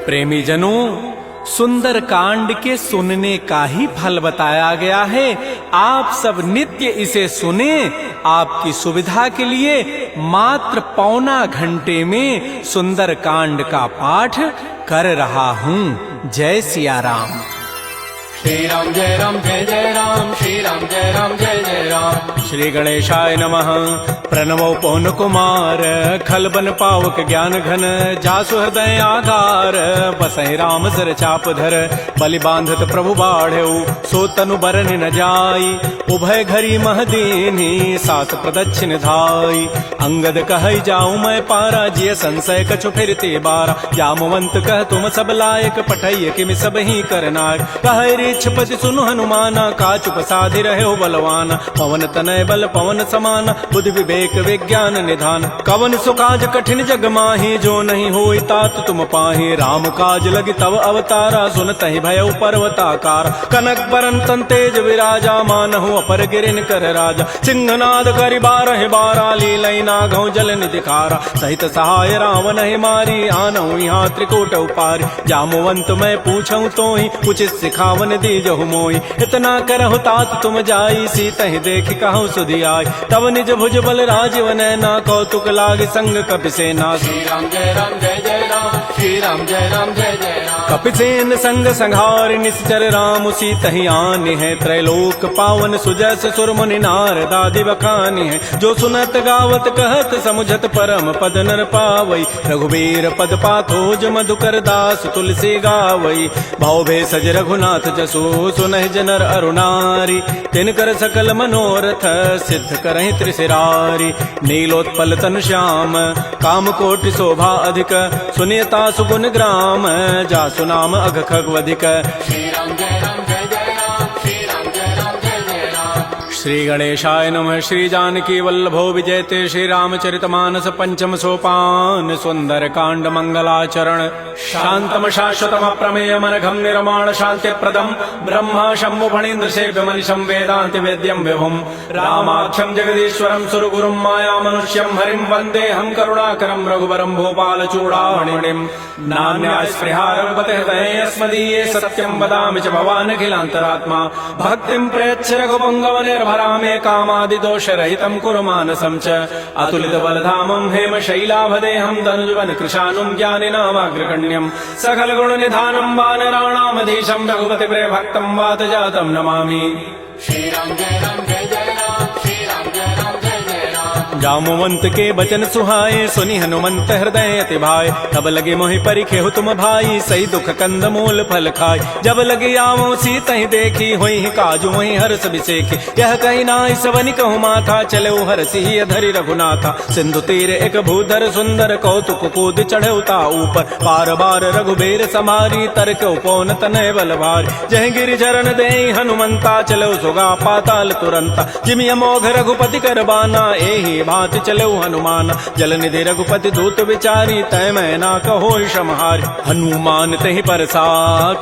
प्रेमी जनों, सुंदर कांड के सुनने का ही फल बताया गया है। आप सब नित्य इसे सुने। आपकी सुविधा के लिए मात्र पौना घंटे में सुंदर कांड का पाठ कर रहा हूँ। जय सिया राम। श्री राम जय राम, श्री राम जय राम जय जय राम। श्री गणेशाय नमः। प्रणवो पवन कुमार, खलबन पावक ज्ञान घन, जासु हृदय आधार, बसहि राम सर चाप धर, बलि बांधत प्रभु बाढ़ऊ, सो तनु बरन न जाई, उभय घरी महदीनी, सात प्रदक्षिण धाई। अंगद कहई जाऊं मैं पारा, जिय संशय कछु फिरते बारा, जामवंत कह तुम सब लायक, पठैय किमि सब ही करनायक। कहै छपति सुनु हनुमाना, काचुप साधि रहे बलवाना, पवन तनय बल पवन समाना, बुद्धि विवेक विज्ञान निधान। कवन सुकाज कठिन जग माही, जो नहीं होई तात तुम पाही, राम काज लगी तव अवतारा, सुनतहि भयउ पर्वताकार। कनक बरन तन तेज विराजा, मानहु अपर गिरिन कर राजा, सिंहनाद करि बारह बारा, लीलई नागहु जल निधिकारा, सहित सहाय रावण ही मारी, आनहु यहाँ त्रिकूट उपारी। जामवंत मैं पूछऊं तो ही, उचित सिखावन दीजहु मोई, इतना करहु तात तुम जाई, सीतहि देखि कहु सुधि आई। तब निज भुज बल राजीव नैना, कौतुक लाग संग कपिसेना। श्री राम जय जय राम, श्री राम जय जय राम। कपिसेन संग संहार, निश्चर राम सीतहि आनि है, त्रैलोक पावन सुजस सुर मुनि नारद आदि बखानि है। जो सुनत गावत कहत समुझत परम पद नर पावई, रघुबीर पद पाथोज मधुकर दास तुलसी गावई। भव भेषज रघुनाथ जसु, सुनहि जनर अरुणारी, तिनकर सकल मनोरथ सिद्ध करहि त्रिशिरारी। नीलोत्पल तनु श्याम, काम कोटि शोभा अधिक, सुनियता सुगुण ग्राम, जासु नाम अघ खगवधिक। श्री राम जय राम जय जय राम, श्री राम जय जय राम। श्री गणेशाय नमः। श्री जानकी वल्लभो विजयते, श्री रामचरितमानस पंचम सोपान, सुंदर कांड मंगलाचरण। शांतम शाश्वतम प्रमेय मनघम निर्माण शांति प्रदम, ब्रह्मा शंभु फणीन्द्र सेव्य मनिषं वेदांति वेद्यम विभुम, रामाख्यम जगदीश्वरम सुरगुरुम माया मनुष्यम हरिम, वंदे हम करुणाकरम रघुवरम भोपाल चूड़ामणिम। नान्या स्पृहा रघुपते हृदये अस्मदीये, सत्यम वदामि च भवान् अखिलान्तरात्मा, भक्तिं प्रयच्छ रघुपुंगव निर्भरा मे, कामादि दोष रहितं कुरु मानसं च। अतुलित बलधामं हेम शैलाभदेहं, धनुजवन कृशानुं ज्ञानिनामाग्रगण्यं, सकल गुण निधानं वानराणामधीशं, रघुपति प्रिय भक्तं वात जातं नमामि। श्री राम जय राम जय जय राम, श्री राम जय जय राम। जामवंत के बचन सुहाए, सुनि हनुमंत हृदय अति भाए, तब लगे मोहि परिखेहु तुम भाई, सही दुख कंद मूल फल खाय। जब लगे आवो सीतहि देखी, होई काजु मोहि हर्ष बिसेखी, यह कही नाई सवनि कहु माथा, चले हरसि ही धरि रघुनाथा। सिंधु तीर एक भूधर सुंदर, कौतुक कूद चढ़ौता ऊपर, पार बार रघुबीर समारी, तरक उपौन तनय बल भारी। जह गिरि चरण देहि हनुमंता, चलो सुगा पाताल तुरंता, जिमि अमोघ रघुपति कर बाना, एहि भांति चलो हनुमान। जल निधि रघुपति दूत विचारी, तय मैं ना कहो क्षमहारी। हनुमान तहि परसा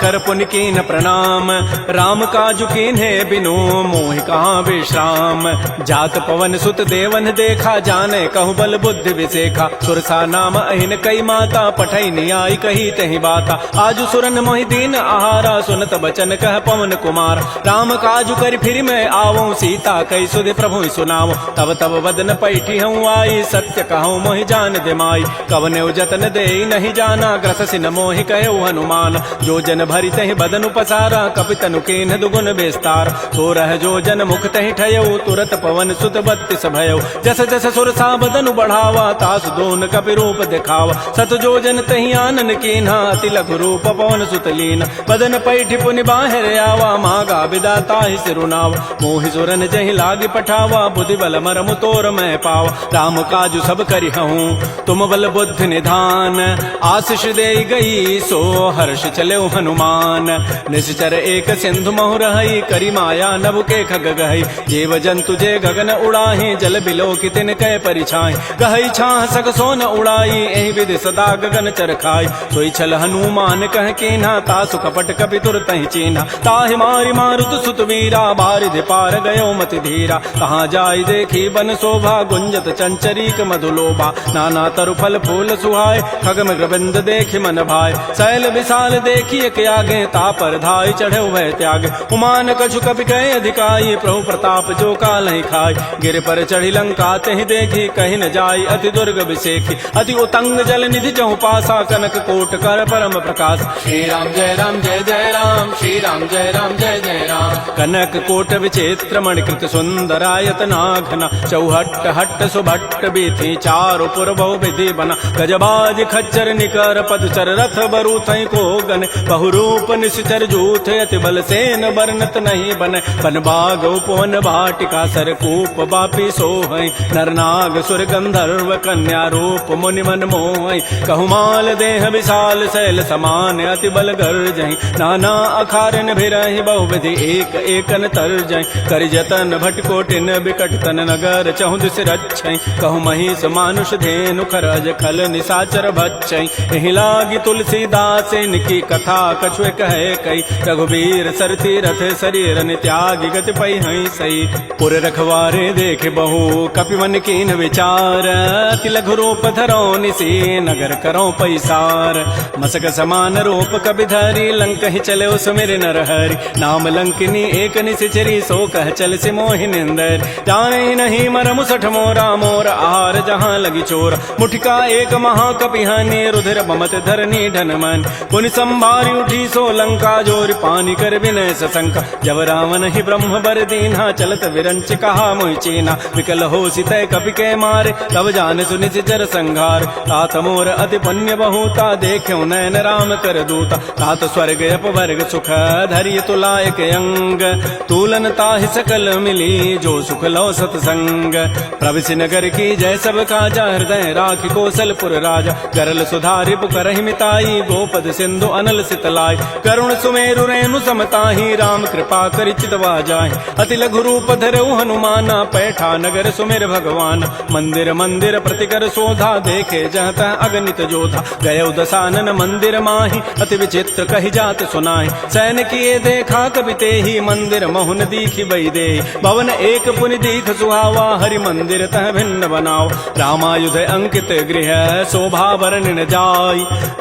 कर पुनि कीन प्रणाम, राम काजु कीन्हे बिनु मोहि कहाँ विश्राम। जात पवन सुत देवन देखा, जाने कहु बल बुद्धि विसेखा, सुरसा नाम अहिन कई माता, पठई नियाई कही तहि बाता। आजु सुरन मोहि दीन आहारा, सुनत बचन कह पवन कुमार। राम काजु करि फिर मैं आवऊं, सीता कई सुधि प्रभु सुनाओ। तब तब वदन पैठी हूँ आई, सत्य कहूँ मोहि जान दिमाई। कवने जतन दे नहीं जाना, ग्रससि न मोहि कहो हनुमान। जो जन भरि तहि बदन उपसारा, कपितनु कीन्ह दुगुन विस्तार। तो रह जो जन मुख तहि ठयऊ, तुरत पवन सुत बत्तीस भयऊ। जस जस सुरसा बदनु बढ़ावा, तासु दोन कपि रूप दिखावा। सत जो जन तहि आनन कीन्हा, अति लघु रूप पवन सुत लीना। बदन पैठी पुनि बाहिर आवा, मागा विदा ताहि सिरुनावा। मोहि सुरन जहि लागी पठावा, बुद्धि बल मरमु तोर मैं पावा। राम काजु सब करि हूँ तुम बल बुद्धि निधान, आशीष दे गई सो हर्ष चले हनुमान। निश्चर एक सिंधु महु रहई, करी माया नभ के खग गहई। जीव जंतु जे गगन उड़ाही, जल बिलो की तिन कै परिछाई। गहई छाह सक सोन उड़ाई, एहि विधि सदा गगन चरखाई। सोई छल हनुमान कह कीन्हा, तासु कपट कपि तुरतहि चीन्हा। ताहि मारि मारुत सुत वीरा, बारिधि पार गयो मति धीरा। कहाँ जाय देखी बन शोभा, गुंजत चंचरीक मधुलोभा नाना तरु फल फूल सुहाय खगम गोविंद देखि मन भाय शैल विशाल देखिए के आगे तापर धाय चढ़े भय त्याग उमान कछु कपि कहे अधिकाई प्रभु प्रताप जो काल ही खाय गिर पर चढ़ी लंका तहि देखी कहीं न जाय अति दुर्ग विषेखी अति उतंग जल निधि जहु पासा कनक कोट कर परम प्रकाश श्री राम जय राम जय जय राम श्री राम जय राम जय जय राम कनक कोट विचित्र मणिकृत सुंदरायतना घना चौहट्ट हट्ट सुभट्ट बीथी चारु पुर बहु विधि बना गजबाज खच्चर निकर पदचर रथ बरु थई को गन बहुरूप निश्चर जूथ अति बल सेन बरनत नहीं बन बन बाग उपवन भाटिका सर कूप बापी सोहै नरनाग सुर गंधर्व कन्या रूप मुनि मन मोहै कहुमाल देह विशाल शैल समान अति बल गर्जहि नाना अखारन भिरहि बहुविधि एक एकन तरजहि करि जतन भटकोटिन बिकट तन नगर चहु दिस रक्षै कहु महिष मानुष धेनु खरज खल निसाचर भक्षै एहि लागी तुलसीदास इनकी कथा कछुए कहे कई रघुबीर सरती रथ शरीर त्यागी गति पै हई सई पुर रखवारे देख बहु कपि मन कीन विचार अति लघु रूप धरो निसी नगर करो पैसार मसक समान रूप कबि धरी लंक ही चले उस मेरे नरहरि नाम लंकिनी एक निशिचरी सो कह चल से मोहि निंदर जाने नहीं मर मुसठ मोरा मोर आहार जहाँ लगी चोर मुठिका एक महाकपिहानी रुधिर बमत धरनी ढन मन पुनि संभारी उठी सो लंका जोर पानी कर विनय सशंका जब रावण ही ब्रह्म बर दीन्हा चलत विरंच कहा मोहि चीना विकल हो सितय कपि के मारे तब जान सुनि जर संघार तात मोर अति पुण्य बहुता देख्यो नयन राम कर दूता तात स्वर्ग अपवर्ग सुख धैर्य तुलायक अंग तूलन ताहि सकल मिली जो सुख लो सतसंग प्रविश नगर की जय सब काजा हृदय राखि कौशलपुर राजा गरल सुधारि पुकरहि मिताई गोपद सिंधु अनल सितलाई करुण सुमेरु रेणु समताहि राम कृपा करि चितवा जाहि अति लघु रूप धरऊ हनुमाना पैठा नगर सुमेर भगवान मंदिर मंदिर प्रतिकर शोधा देखे जहत अगणित जोधा गय दसानन मंदिर माही अति विचित्र कही जात सुनाहि सैन किए देखा कवि तेहि मंदिर महुन दीखि बई दे भवन एक पुनि दीख सुहावा हरि मंदिर तह भिन्न बनाओ रामायुध अंकित गृह शोभा वर्णन जाय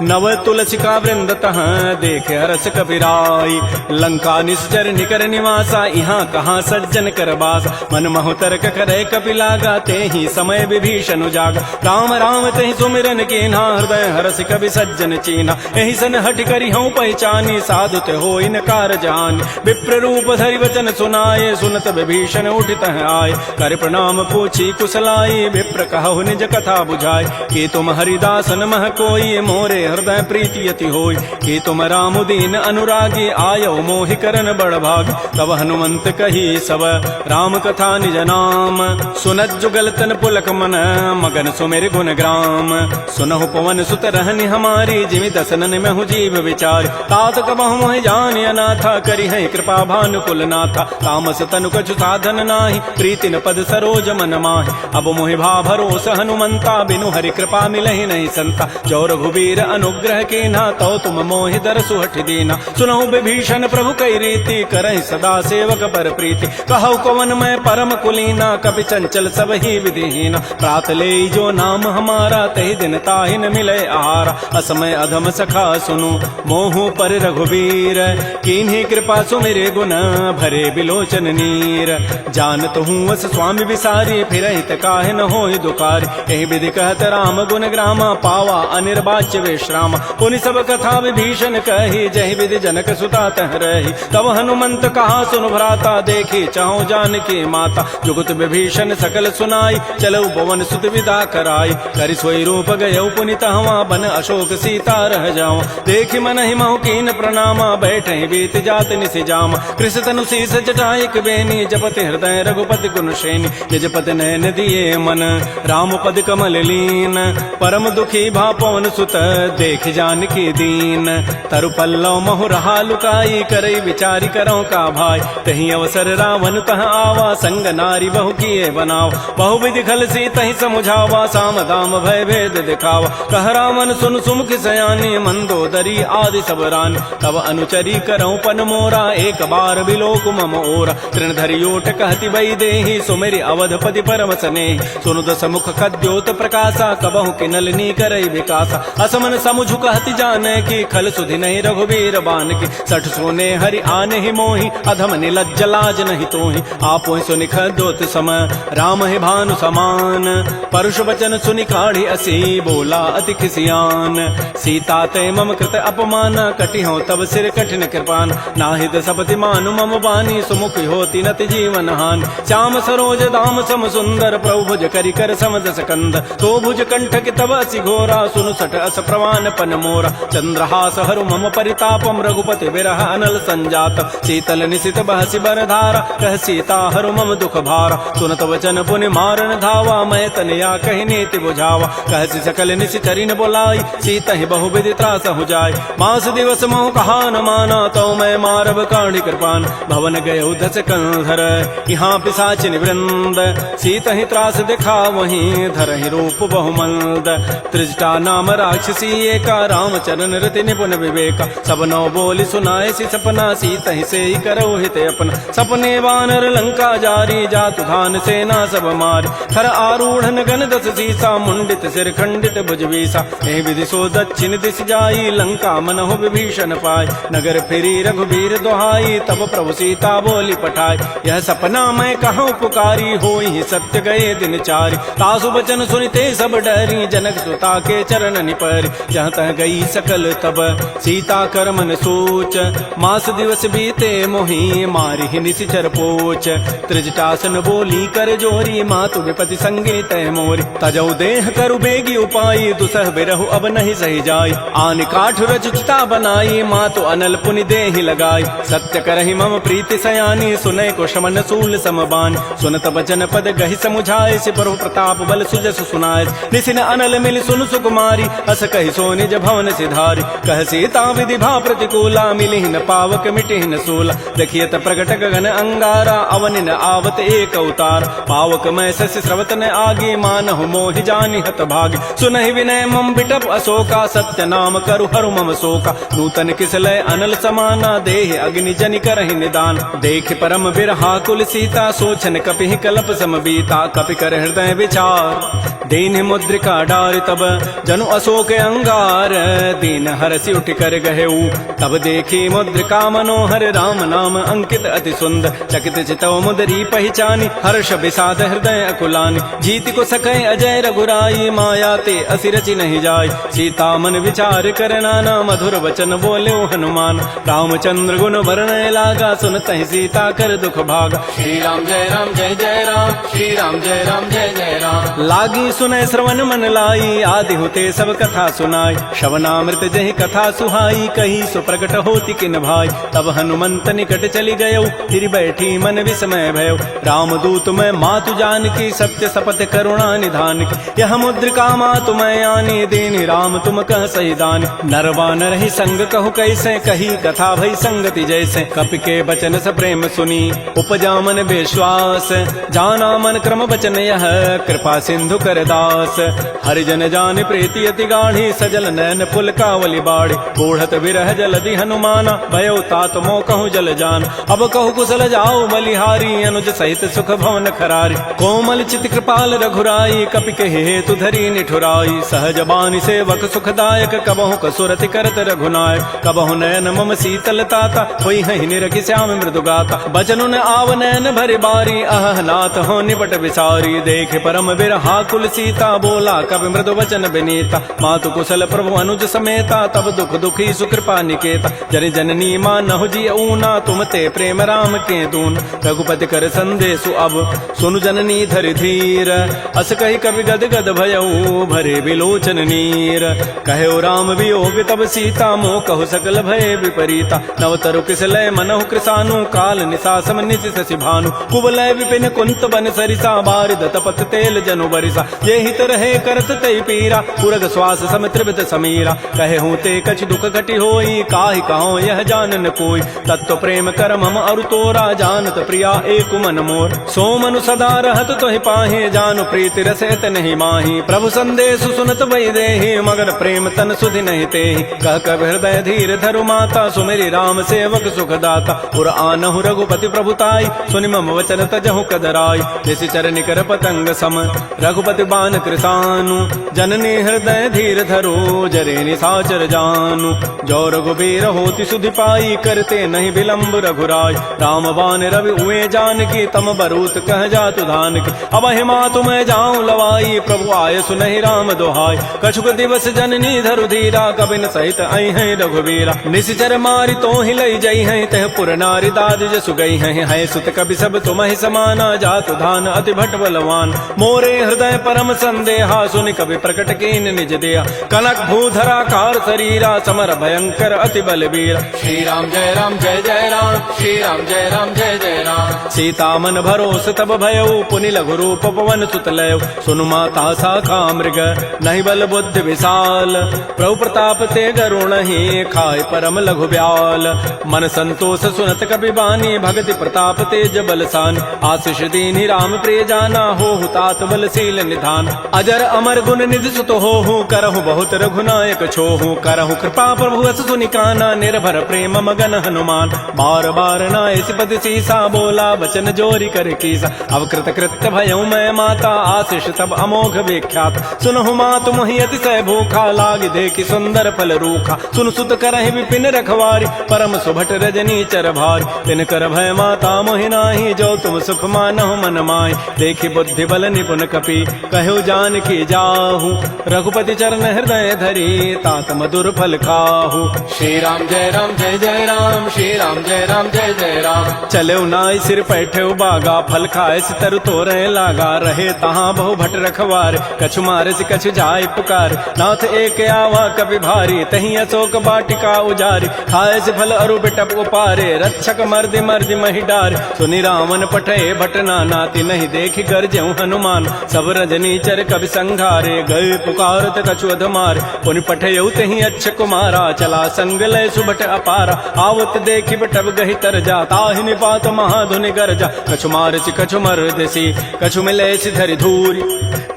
नव तुलसिका वृंद तह देखे हरस कपिराई लंका निश्चर निकर निवासा यहाँ कहाँ सज्जन कर बास मन महु तर्क करे कपि लागा तेहि समय विभीषण जागा राम राम तेहि सुमिरन कीन्हा हृदय हरस कवि सज्जन चीना एहि सन हट करि हूँ पहचानी साधु ते हो इनकार जान विप्र रूप धरि वचन सुनाए सुनत विभीषण उठित आए कर प्रणाम पूछी कुशलाई विप्र कहु निज कथा बुझाए कि तुम हरिदासन मह कोई मोरे हृदय प्रीति अति होय कि तुम राम दीन अनुरागी आयो मोहि करन बड़ भाग तब हनुमंत कही सब राम कथा निज नाम सुनत जुगल तन पुलक मन मगन सुमेर गुण ग्राम सुनहु पवन सुत रहनि हमारी जिमि दसनन में हूँ जीव विचार तात कबहु मोहि जान अनाथा करि है कृपा भानुकुल नाथा तामस तनु कछु साधन नाही प्रीति न पद सरोज मन माहि अब मोहि भा भरोस हनुमंता बिनु हरि कृपा मिलहि नहीं संता जो रघुबीर अनुग्रह कीन्हा तो तुम मोहि दरसु हठि दीना सुनहु विभीषण प्रभु कई रीति करहि सदा सेवक पर प्रीति कहु कवन मैं परम कुलीना कपि चंचल सब ही विधिहीना प्रात ले जो नाम हमारा तहि दिन ताहि न मिले आहारा असमय अधम सखा सुनु मोहु पर रघुबीर कीन्ही कृपा सुमिरे गुण भरे बिलोचन नीर जानत हूँ वस स्वामी विसारी फिर हित काहे न होहि दुखारी एहि विधि कहत राम गुण ग्रामा पावा अनिर्वाच्य विश्राम पुनि सब कथा विभीषण कही जहि विधि जनक सुता तह रही तब हनुमंत कहा सुन भ्राता देखी चाहु जानकी माता जुगत विभीषण सकल सुनाई चलऊ पवन सुत विदा कराई करि सोई रूप गयऊ पुनि तहवा बन अशोक सीता रह जाओ देखि मन ही महु कीन प्रणामा बैठे बीत जात निसि जामा कृष तनु शीस जटाइक बेनी जपति हृदय रघुपति गुण श्रेणी निजपति नयन दिए मन राम पद कमल लीन परम दुखी भा पवन सुत देख जानकी दीन तरु पल्लव महु रहा लुकाई करई विचारी करो का भाई तही अवसर रावण तह आवा संग नारी बहु किए बनाव बहु विधि खल सी तही समुझावा साम दाम भय भेद दिखावा कह रावण सुन सुमुख सयानी मंदोदरी आदि सब रानी तब अनुचरी करऊं पन मोरा एक बार बिलोक मम ओरा तृण धरियोट कहति बई देहि सुमेरि अवधपति पर वसने सुनु दस मुख खद्योत प्रकाशा कबहु कि नलिनी करई विकासा असमन समुझु कहति जाने की खल सुधि नहीं रघुबीर बान की सठ सोने हरि आने ही मोहि अधम निलज्ज लाज नहीं तोहि आपो सुनि खद्योत सम राम है भानु समान परुष वचन सुनि काढ़ी असी बोला अति खिसियान सीता ते मम कृत अपमान कटि हो तब सिर कठिन कृपान नाहित सपति मानु मम बानी सुमुख होती नति जीवन हान श्याम सरोज दाम सम सुंदर प्रभु भुज करि कर समदस कंद तो भुज कंठ कि तब असि घोरा सुनु सठ अस प्रवान पन मोरा चंद्रहास हरु मम परितापम रघुपति विरह अनल संजात शीतल निशित बहसि बरधारा कह सीता हरु मम दुख भारा सुनत वचन पुनि मारन धावा मैं तनया कहि नीति बुझावा कहसि सकल निशि चरिन बोलाई सीता ही बहु विधि त्रास हो जाय मास दिवस मोह कहा न माना तो मैं मारब काढ़ी कृपान भवन गए उधस कंधर यहाँ पिशाचिन वृंद सीता ही त्रास दिखा वहीं धर ही रूप बहुमंद त्रिजटा नाम राक्षसी एका राम चरण रति निपुण विवेका सब नौ बोली सुनाए सी सपना सीता ही से ही करो हित अपना सपने वानर लंका जारी जातु धान सेना सब मारी खर आरूढ़ गन दस सीसा मुंडित सिर खंडित भुजवीसा ए विधि सो दक्षिण दिश जाई लंका मनहु विभीषण पाय नगर फिरी रघुबीर दोहाई तब प्रभु सीता बोली पठाई यह सपना मैं कहूँ पुकारी होई ही सत्य गए दिन चारी तासु बचन सुनते सब डरी जनक सुता के चरण निपरि जहाँ तह गई सकल तब सीता कर मन सोच मास दिवस बीते मोहि मारी ही निशिचर पोच त्रिजटासन बोली कर जोरी मातु विपति संगे तय मोरी तजौ देह करु बेगी उपाई दुसह बिरहु अब नहीं सही जाई आन काठ रचिता बनाई मातु अनल पुनि देहि लगाई सत्य करहि मम प्रीति सयानी सुनय को शमन सूल समबान सुनत बचन पद गहि समुझाए सि प्रभु प्रताप बल सुजस सुनाय निसिन अनल मिल सुन सुकुमारी अस कहि सो निज भवन सिधारी कह सीता विधि भा प्रतिकूला मिलि न पावक मिटि न सूला देखियत प्रगट गगन अंगारा अवनि न आवत एक अवतार पावक मैं शशि स्रवत न आगे मानहु मोहि जानि हत भागी सुनहि विनय मम बिटप अशोका सत्य नाम करु हरु मम शोका नूतन किसलय अनल समाना देह अग्नि जनि करहि निदान देख परम बिरहा कुल सीता सोचन कपि कलप समबीता कपि कर हृदय विचार दीन मुद्रिका डार तब जनु अशोक अंगार दीन हरसि उठ कर गहेऊ तब देखी मुद्रिका मनोहर राम नाम अंकित अति सुंदर चकित चितव मुदरी पहचानी हर्ष विषाद हृदय अकुलानी जीत को सकै अजय रघुराई माया ते असिरचि नहीं जाय सीता मन विचार कर नाना मधुर वचन बोले हनुमान रामचंद्र गुण वर्णय लागा सुनत ही सीता कर दुख भागा श्री राम जय राम श्री राम जय जय राम लागी सुनय श्रवण मन लाई आदि होते सब कथा सुनाई श्रवणामृत जहि कथा सुहाई कही सो प्रकट होती किन भाई तब हनुमंत निकट चली गयो फिर बैठी मन विस्मय भयो राम दूत मैं मातु जान की सत्य शपथ करुणा निधान की यह मुद्रिका मातु मैं आनी दीन राम तुम कह सही दान नरवानर ही संग कहु कैसे कही कथा भई संगति जैसे कपि के बचन स प्रेम सुनी उपजा मन विश्वास जाना मन क्रम वचन यह कृपा सिंधु कर दास हरिजन जान प्रीति अति गाढ़ी सजल नैन पुल कावली बाड़ी बूढ़त विरह जलधि हनुमाना भयो तात मो कहूँ जल जान अब कहु कुशल जाओ बलिहारी अनुज सहित सुख भवन खरारी कोमल चित कृपाल रघुराई कपि के हेतु धरी निठुराई सहज बानी सेवक सुखदायक कबहु कसुरति करत रघुनायक कबहु नयन मम शीतल ताता होई हहि निरखि श्याम मृदु गाता बचनु न आव नयन भरि बारी अह नाथ हो निपट विसारी देख परम बिरहा कुल सीता बोला कवि मृदु वचन विनीता मातु कुशल प्रभु अनुज समेता तब दुख दुखी सुकृपा निकेता जन जननी मानहु जी ऊना तुम ते प्रेम राम के दून रघुपति कर संदेशु अब सुनु जननी धरि धीर अस कही कवि गद गद भयऊ भरे विलोचन नीर कहो राम वियोग तब सीता मोह कहु सकल भय विपरीता नवतरु किसलय मनहु कृसानु काल निशासम निशि शशि भानु कुवलय विपिन कुंत बन सरिसा बारिद तपत तेल जनु बरिसा ये हित रहे करत तई पीरा पुरग श्वास सम त्रिविध समीरा कहे हूँ ते कछ दुख घटी होई काहि कहो यह जानन कोई तत्व प्रेम कर मम अरु तोरा जानत प्रिया एक मन मोर सो मनु सदा रहत तोहि पाहे जानु प्रीति रसत नहीं माही प्रभु संदेश सुनत वही देहि मगर प्रेम तन सुधि नहीं तेहि कह कब हृदय धीर धरु माता सुमेरी राम सेवक सुखदाता पुर आनहु रघुपति प्रभुताई सुनि मम वचन तजहु कदराई जैसी चरण कर पतंग सम रघुपति बान कृतानु जननी हृदय धीर धरो जरे निसाचर जानु जो रघुबीर होति सुधि पाई करते नहीं विलंब रघुराय राम बान रवि उए जान की तम बरूत कह जातु धान की अब हिमा तुम्हें जाऊं लवाई प्रभु आय सुनहि राम दोहाई कछुक दिवस जननी धरु धीरा कबिन सहित आई है रघुवीरा निश्चर मारी तो ही लई जई है तह पुर नारी दाद जसु गई है सुत कवि सब तुम ही समाना जातु धान अति भट बलवान मोरे हृदय परम संदेहा सुनि कवि प्रकट कीन निज दिया कनक भूधरा कार शरीरा समर भयंकर अति बलबीरा श्री राम जय राम जय जय राम श्री राम जय राम जय जय राम सीता मन भरोस तब भयऊ पुनि लघु रूप पवन सुत लय सुनु माता साखा मृग नहीं बल बुद्धि विशाल प्रभु प्रताप ते गरुण ही खाय परम लघु ब्याल मन संतोष सुनत कपि बानी भगति प्रताप तेज बलसान आशीष दीनि राम प्रिय जाना हो तात बलशील निधान अजर अमर गुण निधि सुत हो करहु बहुत रघुनायक छोहु करहु कृपा प्रभु अस सुनि काना निर्भर प्रेम मगन हनुमान बार बार नाय सिपति सीसा बोला वचन जोरी कर कीसा अवकृत कृत्य भयउ मैं माता आशीष तब अमोघ विख्यात सुनहु मातु मोहि अतिशय भूखा लाग देखि सुंदर फल रूखा सुन सुत करहि विपिन रखवारी परम सुभट रजनी चर भारी तिन कर भय माता मोहि नाही जो तुम सुख मानहु मन माहि देखि बुद्धि बल निपुण कपि कहु जान की जाहु रघुपति चरण हृदय धरी तात मधुर फल खाहु श्री राम जय राम जय जय राम श्री राम जय राम जय जय राम चले नाई सिर पैठे बागा फल खाए तरु तोरे लागा रहे तहाँ बहु भट रखवार कछु मारे से कछु जाय पुकार नाथ एक आवा कपि भारी तही अशोक बाटिका उजारी खाए से फल अरु बिटप उपारे रक्षक मर्दि मर्दि मही डार सुनि रावण पठे भट नाति नहीं देखि गरजेउ हनुमान सब रजनी चर कवि संघारे गए पुकारत कछु अधमार पुनि पठयउ तही अच्छ कुमारा चला संग लय सुभट अपारा आवत देखि बटब गहि तर जा ताहि निपात महाधुनि गरजा कछु मारसि कछु मर्दसि कछु मिलैसि धरि धूरि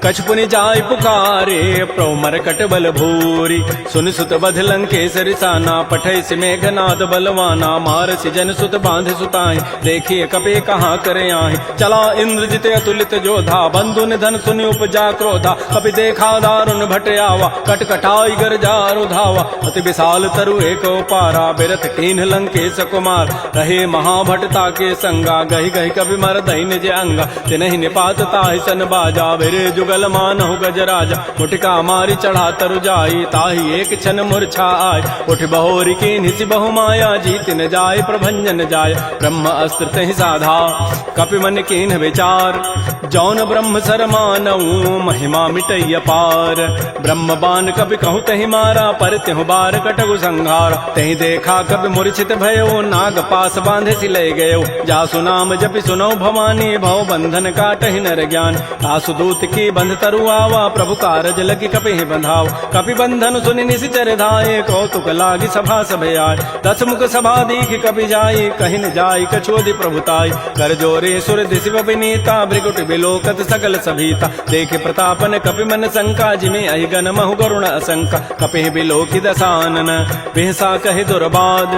कछु पुनि जाय पुकारे प्रभु मरकट बल भूरि सुनि सुत बध लंकेसरि साना पठैसि मेघनाद बलवाना मारसि जन सुत बांध सुताई देखिए कपि कहाँ करे आहि चला इंद्रजित अतुलित जोधा बंधु निधन सुनि उपजा क्रोधा कपि देखा दारुण भट आवा कटकटाई गरजा रुधावा अति विशाल तरु एक पारा बिरथ कीन्ह लंकेश कुमार रहे महाभटता के संगा गहि गहि कवि मर दहि निज अंगा तिनहि निपात ताहि सन बाजा बिरे जुगल मानहु गजराजा मुटिका मारी चढ़ा तरु जाई ताहि एक क्षण मूर्छा आय उठ बहोरी की निसि बहु माया जीत न जाय प्रभंजन जाय ब्रह्म अस्त्र तहि साधा कपि मन कीन्ह विचार जौन ब्रह्म सर मानऊ महिमा मिटई अपार ब्रह्म बान कपि कहु तहि मारा पर त्यहु बार कटगु संहार तहि देखा कपि मूर्छित भयो नाग पास बांधे सि लय गयो जासु नाम जपि सुनौ भवानी भव बंधन काटहि नर ज्ञान तासु दूत की बंध तरु आवा प्रभु कारज लगी कपि बंधाव कपि बंधन सुनि निशिचर धाये कौतुक लागी सभा सभे आय दस मुख सभा दीख कपि जाई कहि न जाई कछोदि प्रभुताई कर जोरे सुर दिशि विनीता भृगुट बिलोकत सकल सभीता देखे प्रतापन कपि मन शंका जिमे अहि गन महु गरुण असंका कपि बिलोकि दसानन बिहसा कहि दुर्बाद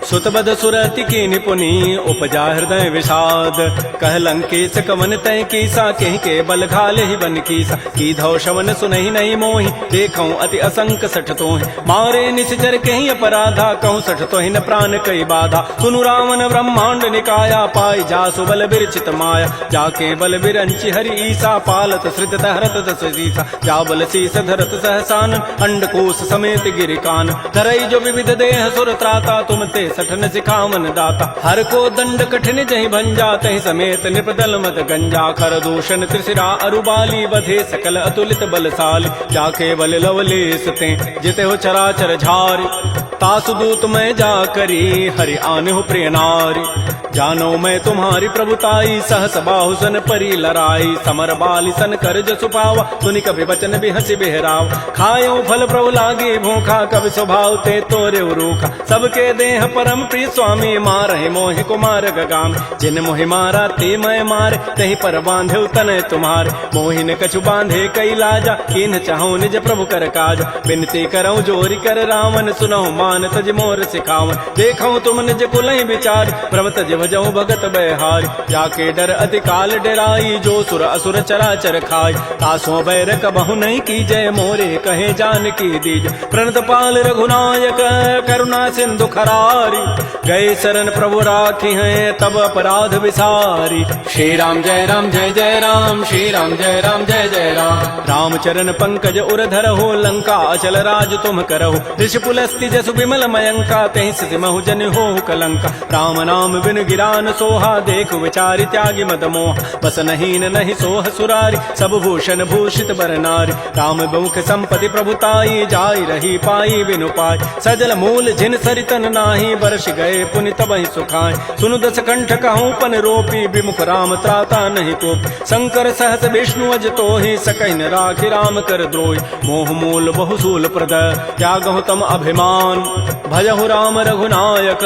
सुतबद सुरति की निपुनी उपजा हृदय विषाद कह लंकेश कवन तय कीसा कहि के बल घाले ही बन कीसा की धौ शवन सुनहि नहीं मोहि देखऊं अति असंक सठ तोहि मारे निश्चर कहि अपराधा कहूँ सठ तोहि न प्राण कई बाधा सुनु रावण ब्रह्मांड निकाया पाई जासु बल बिरचित माया जाके बल बिरंचि हरि ईसा पालत श्रित दहरत दस सीसा जा बल शीस धरत सहसान अंडकोश समेत गिरिकान धरई जो विविध देह सुर त्राता तुम ते सठन सिखावन दाता हर को दंड कठिन जहि भंजा तहि समेत निपदल मत गंजा खर दूषण त्रिशिरा अरुबाली बधे सकल अतुलित बलशाली जाके बल लवलेस ते जिते हो चराचर झारी तासु दूत मैं जा करी हरि आने हो प्रिय नारी जानो मैं तुम्हारी प्रभुताई, सहस बाहु सन परी लराई, समर बाली सन कर जसु पावा, सुनि कभी बचन भी हंसी बेहराव। खायो फल प्रभु लागे भूखा, कभी स्वभाव ते तोरे रूखा, सबके देह परम प्रिय स्वामी, मारहि मोहि कुमार गगाम। जिन मोहि मारा ते मैं मारे, तही पर बांधे तनय तुम्हारे, मोहि न कछु बांधे कई लाजा, कीन चाहूं निज प्रभु कर काज। बिनती करऊं जोरी कर रावण, सुनहु मान तज मोर सिखावन। देखऊं तुम निज कुलहि विचार, प्रभ तज भजऊं भगत बहारी। जाके डर अति काल डराई, जो सुर असुर चराचर खाई, तासों बैर कबहु नहीं कीजय, मोरे कहे जानकी दीज। प्रणत पाल रघुनायक करुणा सिंधु खरारी, गए शरण प्रभु राखी हैं तब अपराध विसारी। श्री राम जय राम जय जय राम, श्री राम जय राम जय जय राम। रामचरण पंकज उर धरहो, लंका अचल राज तुम करहो। ऋषि पुलस्ति जसु विमल मयंका, तेहि सिमहु जन हो कलंका। राम नाम बिन गिरान सोहा, देखु विचारि त्यागी मद मोह। बस नहीं नहीं सोह सुरारी, सब भूषण भूषित बर नारी। राम बहुख संपत्ति प्रभुताई, जाई रही पाई बिनु पाई। सजल मूल जिन सरितन नाही, बरस गए पुनि तबहि सुखाय। सुनु दस कंठ कहूँ पन रोपी, विमुख राम त्राता नहीं कोप। शंकर सहस विष्णु अज तोहि, सकहि न राखि राम कर द्रोही। मोह मूल बहुसूल प्रद, त्यागहु तम अभिमान। भजहु राम रघुनायक,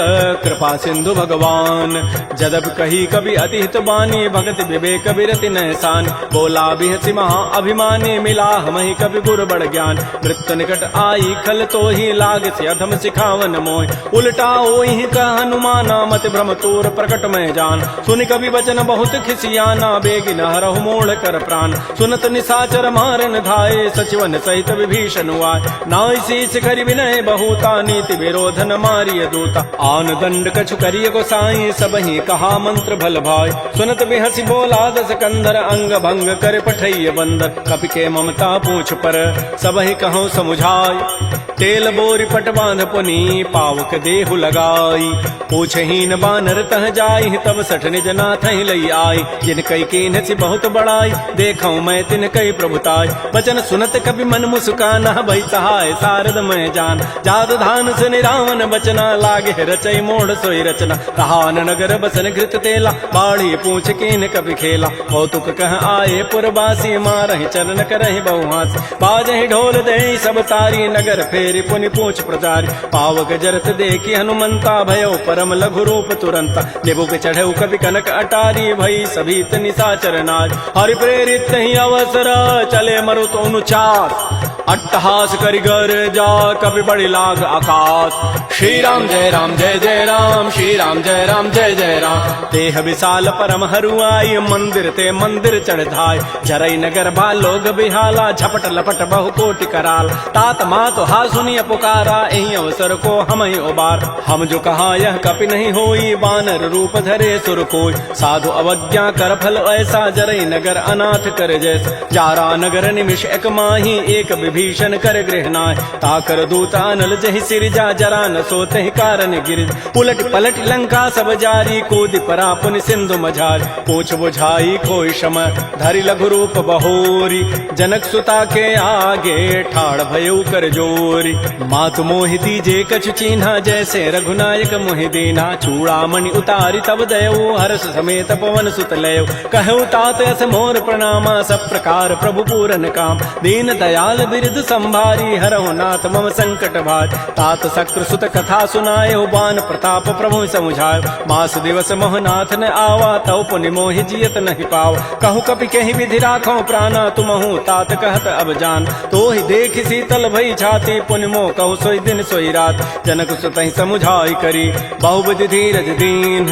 कृपा सिंधु भगवान। जदब कही कवि अति हित बानी, भगत विवेक विरति नहसान। बोला बिहसि महा अभिमानी, मिला हमहि कवि गुर बड़ ज्ञान। मृत्यु निकट आई खल तोहि, लाग से अधम सिखावन मोहि। उल्टा ओहि कह हनुमाना, मति भ्रम तोर प्रकट में जान। सुनि कवि वचन बहुत खिसियाना, बेगिन हरहु मोड़ कर प्राण। सुनत निशाचर मारन धाये, सचिवन सहित विभीषण आए। नाई शीस करि विनय बहुता, नीति विरोधन मारिय दूता। आन दंड कछु करिय गोसाई, सबहि कहा मंत्र भल भाई। सुनत बिहसि बोला दस कंधर, अंग भंग कर पठैय बंदर। कपि के ममता पूछ पर, सबहि कहूँ समुझाई। तेल बोरी पट बांध पुनी, पावक देहु लगाई। पूछहीन बानर तह जाई, तब सठ निज नाथ लई आई। जिन कई कीन्हसि बहुत बड़ाई, देखऊं मैं तिन कई प्रभुताई। वचन सुनत कभी मन मुस्काना, भई सहाय शारद मैं जान। जात धान सुनि रावण बचना, लागे रचई मोड़ सोई रचना। कहान नगर बसन घृत तेला, बाढ़ी पूछ कीन कभी खेला। कौतुक कह आए पुरवासी, मारहि चरण करहि बहुहास। बाजहि ढोल देहि सब तारी, नगर फेरि पुनि पूछ प्रचारी। पावक जरत देखि हनुमंता, भयो परम लघु रूप तुरंता। निबुक चढ़ऊ कवि कनक अटारी, भई सभीत निशाचर नाज। हरि प्रेरित ही अवसर, चले मरुत अनुचार। अट्टहास करि गर जा, कवि बड़ी लाग आकाश। श्री राम जय राम जय जय राम, श्री राम जय राम जय जय राम। देह विशाल परम हरुआई, मंदिर ते मंदिर चढ़ धाय। जरई नगर बालोग बिहाला, झपट लपट बहु कोटि कराल। तात मात हा सुनिय पुकारा, एहि अवसर को हम ही उबार। हम जो कहा यह कपि नहीं होई, बानर रूप धरे सुर कोई। साधु अवज्ञा कर फल ऐसा, जरई नगर अनाथ कर जैसा। जारा नगर निमिष एक माही, एक विभीषण कर गृह नाय। ताकर दूत अनल जहि सिरजा, जरा न सोते कारण गिरिज। उलट पलट लंका सब जारी, कूदि परा पुनि सिंधु मझारी। पूछ बुझाई खोई शम, धरि लघु रूप बहोरी। जनक सुता के आगे, ठाड़ भयउ कर जोरी। मातु मोहि दीजे कछु चीन्हा, जैसे रघुनायक मोहि दीना। चूड़ामणि उतारी तब दयऊ, हर्ष समेत पवन सुत लयऊ। कहऊ तात अस मोर प्रणामा, सब प्रकार प्रभु पूरन काम। दीन दयाल बिरद संभारी, हरहु नाथ मम संकट भार। तात शक्र सुत कथा सुनाए, बान प्रताप प्रभु समुझाए। मास दिवस मोहनाथ न आवा, तव पुनि मोहि जियत नहीं पाव। कहूँ कपि कहीं विधि राखो प्राणा, तुमहु तात कहत अब जान। तो ही देख शीतल भई छाती, पुनि मोह कहु सोई दिन सोई रात। जनक सुतहि समुझाई करी, बहुविधि धीरज दीन।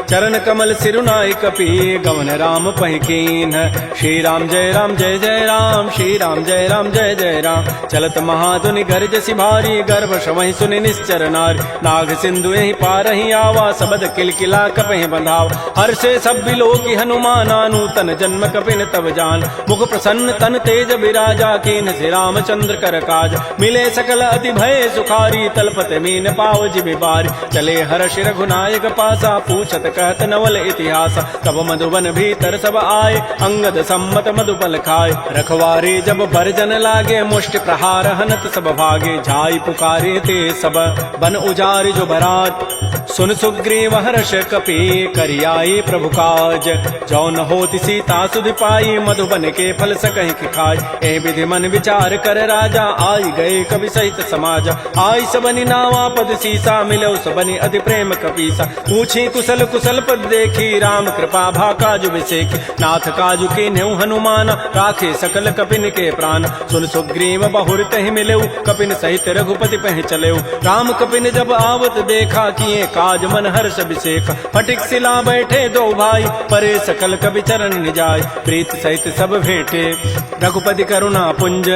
चरण कमल सिरुनाई कपि, गवन राम पहि कीन। श्री राम जय राम जय जय राम, श्री राम जय राम जय जय राम। चलत महाधुनि गर्जसि भारी, गर्भ श्रवहि सुनि निश्चर नारी। नाग सिंधु एहि पारहि आवा, सबद किलकिला कपहि बंधाव। हर्षे सब बिलोकि हनुमाना, नूतन जन्म कपिन तब जान। मुख प्रसन्न तन तेज विराजा, कीन से रामचंद्र कर काज। मिले सकल अति भय सुखारी, तलपत मीन पाव जिमि बारी। चले हर्ष रघुनायक पासा, पूछत कहत नवल इतिहास। कब मधुबन भीतर सब आए, अंगद सम्मत मधुपल खाए। रखवारे जब भरजन लागे, मुष्टि प्रहार हनत सब भागे जाई पुकारे ते सब बन उजारि जो भरात सुन सुग्रीव हर्ष कपि करियाई प्रभु काज जौन होति सीता सुधि पाई मधुबन के फल सकहि कि खाय ए विधि मन विचार कर राजा आई गए कवि सहित समाज आई सबनि नावा पद सीसा मिलो सबनि अति प्रेम कपीसा पूछी कुशल कुशल पद देखी राम कृपा भा काजु विसेखी नाथ काजु के न्यू हनुमान राखे सकल कपिन के प्राण सुन सुग्रीव बहुर तहि मिले कपिन सहित रघुपति पह चले राम कपिन जब आवत देखा किए काज मन हर्ष अभिषेक फटिक सिला बैठे दो भाई परे सकल कवि चरण निजाय प्रीत सहित सब भेंटे रघुपति करुणा पुंज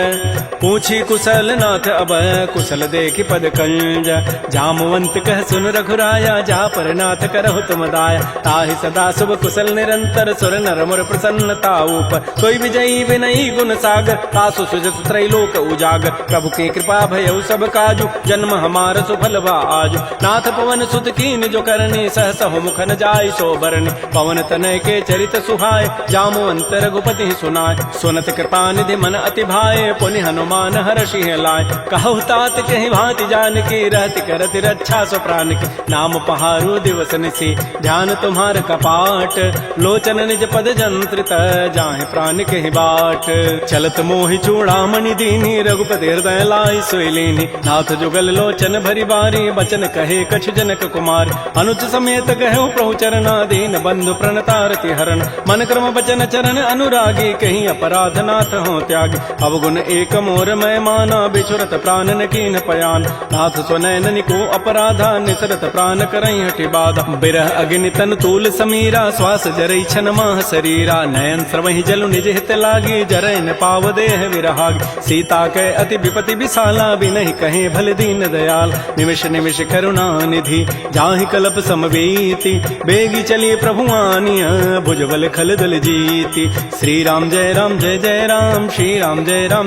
पूछी कुशल नाथ अब कुशल देखी पद कंज जामवंत कह सुन रघुराया जा पर नाथ करहु तुम दाया ताहि सदा शुभ कुशल निरंतर सुर नर मुर प्रसन्नता ऊपर सोई विजयी विनयी गुण सागर तासु सुजत त्रैलोक उजागर प्रभु की कृपा भयउ सब काजु जन्म हमार सुफल भा आजु नाथ पवन सुत कीन जो करनी सहस मुख न जाय सो बरनी पवन तनय के चरित सुहाय जामवंत रघुपति सुनाय सुनत कृपा निधि मन अति भाए पुनि हनुमान हर्षि लाय कहु तात कहि भांति जानकी रहति करति रक्षा सो प्राण की नाम पहारो दिवस निसी ध्यान तुम्हार कपाट लोचन निज पद जंत्रित जाहि प्राण कहि बाट चलत मोहि चूड़ामणि दीनी रघुपति हृदय लाई सोइलीनी नाथ जुगल लोचन भरी बारी बचन कहे कछ जनक कुमार अनुज समेत कहो प्रभु चरणाधीन बंधु प्रणतारति हरण मन क्रम बचन चरण अनुरागी कहीं अपराध नाथ हो त्यागी अवगुण एक मोर मैं माना बिछुरत प्राण न कीन पयान नाथ स्वनयन निको अपराधा निसरत प्राण करई हटि बाधा बिरह अग्नि तन तूल समीरा श्वास जरई छन माह शरीरा नयन स्रवहि जलु निज हित लागी जरय न पाव देह विरहागी सीता के अति विपति विशाला बिनहि कहे भल दीन दयाल निमिष निमिष करुणा निधि जाहि कलप समवेति बेगी चली प्रभु आनिय भुजबल खल दल जीति श्री राम जय राम श्री राम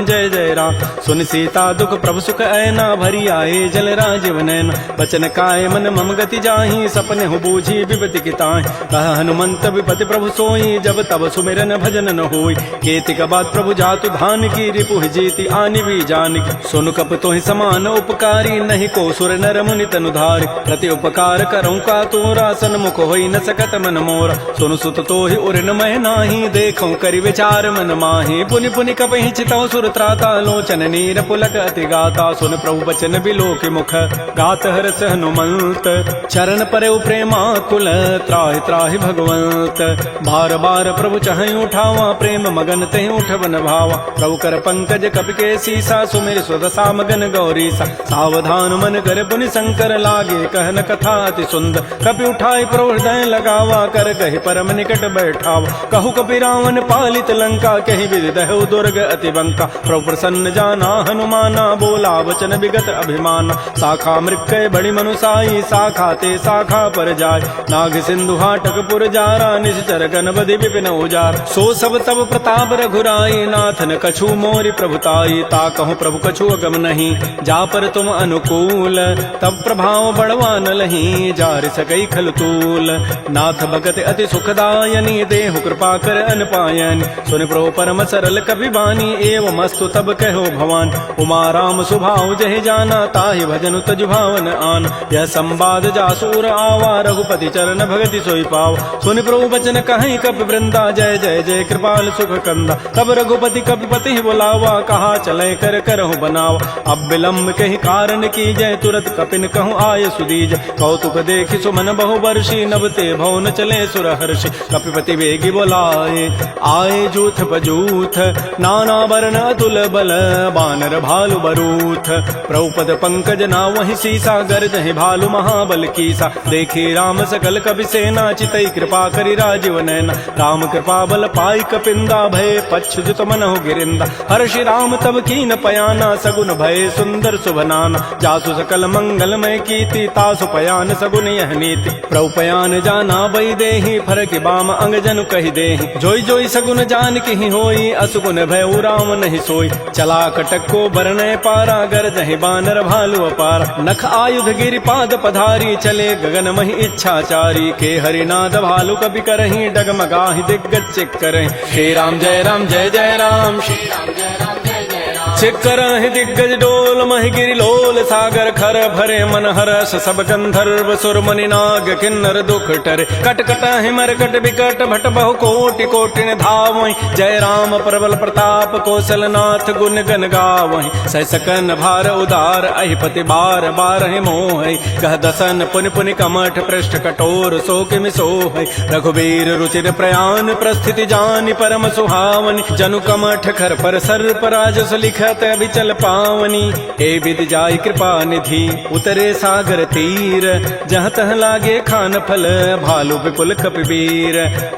जय जय राम सुन सीता दुख प्रभु सुख ऐना भरी आए जल राजीव नैन बचन काय मन मम गति जाहि सपने हो बूझी विपति किताहि कह हनुमंत विपति प्रभु सोई जब तब सुमिरन भजन न होई केति का बात प्रभु जातु धान की रिपु जीति आनि भी जान की सुन कप तोहि समान उपकारी नहीं को सुर नर मुनि तनुधारि प्रति उपकार करऊं का तोरा सन्मुख होई न सकत मन मोरा सुन सुत तोहि उरन मह नाही देखऊं करि विचार मन माहि पुनि पुनि कपहि चितौ सुर त्राता लोचन नीर पुलक अति गाता सुन प्रभु बचन बिलोक मुख गात हरस हनुमंत चरण परे प्रेमा कुल त्राहि त्राहि भगवंत बार बार प्रभु चहई उठावा प्रेम मगन तेहि उठवन भावा प्रभु कर पंकज कपि के सीसा सुमिर सुदशा मगन गौरीसा सावधान मन कर पुनि शंकर लागे कहन कथा अति सुंदर कपि उठाई प्रभु हृदय लगावा कर कहि परम निकट बैठावा कहु कपि रावण पालित लंका कहि विधि दहु दुर्ग अति बंका प्रभु प्रसन्न जाना हनुमाना बोला वचन विगत अभिमाना शाखा मृक्कय बड़ी मनुसाई शाखा ते शाखा पर जाय नाग सिंधु हाटक पुर जारा निश्चर गणपति विपिन उजार सो सब तब प्रताप रघुराई नाथन कछु मोरि प्रभुताई ता कहूँ प्रभु कछु अगम नहीं जा पर तुम अनुकूल तब प्रभाव बढ़वा न लही जार सकई खलतूल नाथ भगत अति सुखदायनी देहु कृपा कर अनपायनी सुन प्रभु परम सरल कपि बानी एवं मस्तु तब कहो भवान उमा राम सुभाव जहि जाना ताहि भजन तज भावन आन यह संवाद जासूर आवा रघुपति चरण भगति सोई पाव सुन प्रभु बचन कहीं कपि वृंदा जय जय जय कृपाल सुख कंदा तब रघुपति कपिपति बुलावा कहा चले कर करहु बनावा अब विलम्ब कही कारण की जय तुरत कपिन कहूँ आय सुदीज कौतुक देखि सुमन बहु वर्षी नभते भवन चले सुर हर्षि कपिपति वेगी बोलाए आए जूथ बजूथ नाना वर्ण अतुल बल बानर भालु बरूथ प्रभुपद पंकज ना वही सीसा गर्जहि भालु महाबल कीसा देखी राम सकल कपि सेना चितई कृपा करि राजीव नैना राम कृपा बल पाई कपिंदा भय पच्छुत मनहु गिरिंदा हर्षि राम तब कीन पयाना सगुन भय सुंदर सुभनाना जासु सकल मंगलमय कीति तासु पयान सगुन यह नीति प्रभु पयान जाना बई देहि फरक बाम अंग जनु कहि देहि जोई जोई सगुन जान की होई असुगुन भय राम नहीं सोई चला कटक को बरनय पारा गरजहि बानर भालु अपार नख आयुध गिरि पाद पधारी चले गगन महि इच्छाचारी के हरिनाद भालु कपि करहि डगमगाहि दिग्गज चिक करहि श्री राम जय जय राम श्री राम जय राम जय जय राम शिखर दिग्गज डोल मह गिरि लोल सागर खर भरे मन हरस सब गंधर्व सुर मुनि नाग किन्नर दुख टरे कट कट मरकट विकट भट बहु कोटि कोटिन धावहि जय राम प्रबल प्रताप कौशल नाथ गुण गन गावहि सह सकन भार उदार अहिपति बार बारहि मोहि गह दसन पुनि पुनि कमठ पृष्ठ कठोर सो किमि सोहि रघुबीर रुचिर प्रयान प्रस्थिति जानि परम सुहावनि जनु कमठ खर पर सर्प राजस लिखत अभिचल पावनी हे विधि जाय कृपा निधि उतरे सागर तीर जहाँ तह लागे खान फल भालु विपुल कपिवीर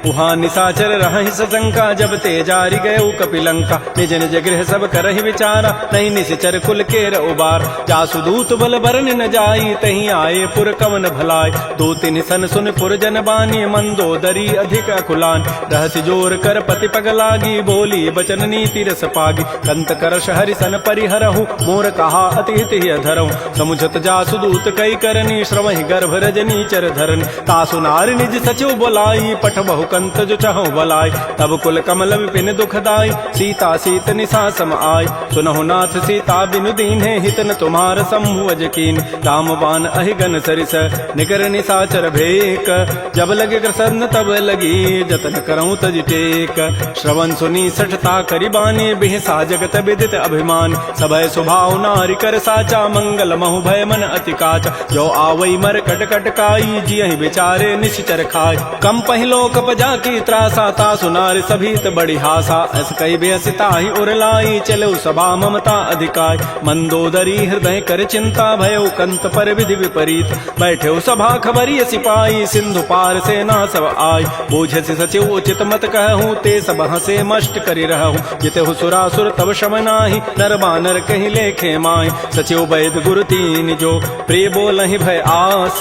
उहाँ निशाचर रहहि सशंका जब ते जारी गए कपिलंका निज निज गृह सब करहि विचारा नहीं निश्चर कुल केर उबार जासु दूत बल बरन न जाई तही आए पुर कवन भलाय दो तिन सन सुन पुर जन बानी मंदोदरी अधिक अकुलान रहस्य जोर कर पति पग लागी बोली बचन नीति रस पागी कंत करश हरि सन परिहरहु मोर कहा अति हित अधरहु समुझत जासु दूत कई करनी श्रवहि गर्भ रजनी चर धरनी तासु नार निज सचिव बोलाई पठ बहु कंत जो चहु बलाई तब कुल कमल विपिन दुखदाई सीता सीत निशा सम आय सुनहु नाथ सीता बिनु दीन्हे हितन तुम्हार सम्भुवज कीन रामबान अहिगन सरिस निकर निशाचर भेक जब लगे कृष्ण तब लगी जतन करऊं तज टेक श्रवण सुनी सठता करिबानी बिहसा जगत विदित अभिमान सभय स्वभाव नारी कर साचा मंगल महु भय मन अति काचा जो आवई मर कट कट काई जियहि विचारे निश्चर खाय कम पहिलो कप जाकी त्रासा ता सुनार सभीत बड़ी हासा अस कई बेसिता ही उरलाई चलो सभा ममता अधिकाय मंदोदरी हृदय कर चिंता भयो कंत पर विधि विपरीत बैठे सभा खबरी सिपाही सिंधु पार से ना सब आय बूझ से सचिव उचित मत कहूँ ते सब हसे मष्ट करी रहूँ जिते हो सुरासुर तब शमनाही नर बानर कहीं लेखे माय सचिव वैद गुरु तीन जो प्रिय बोलहि भय आस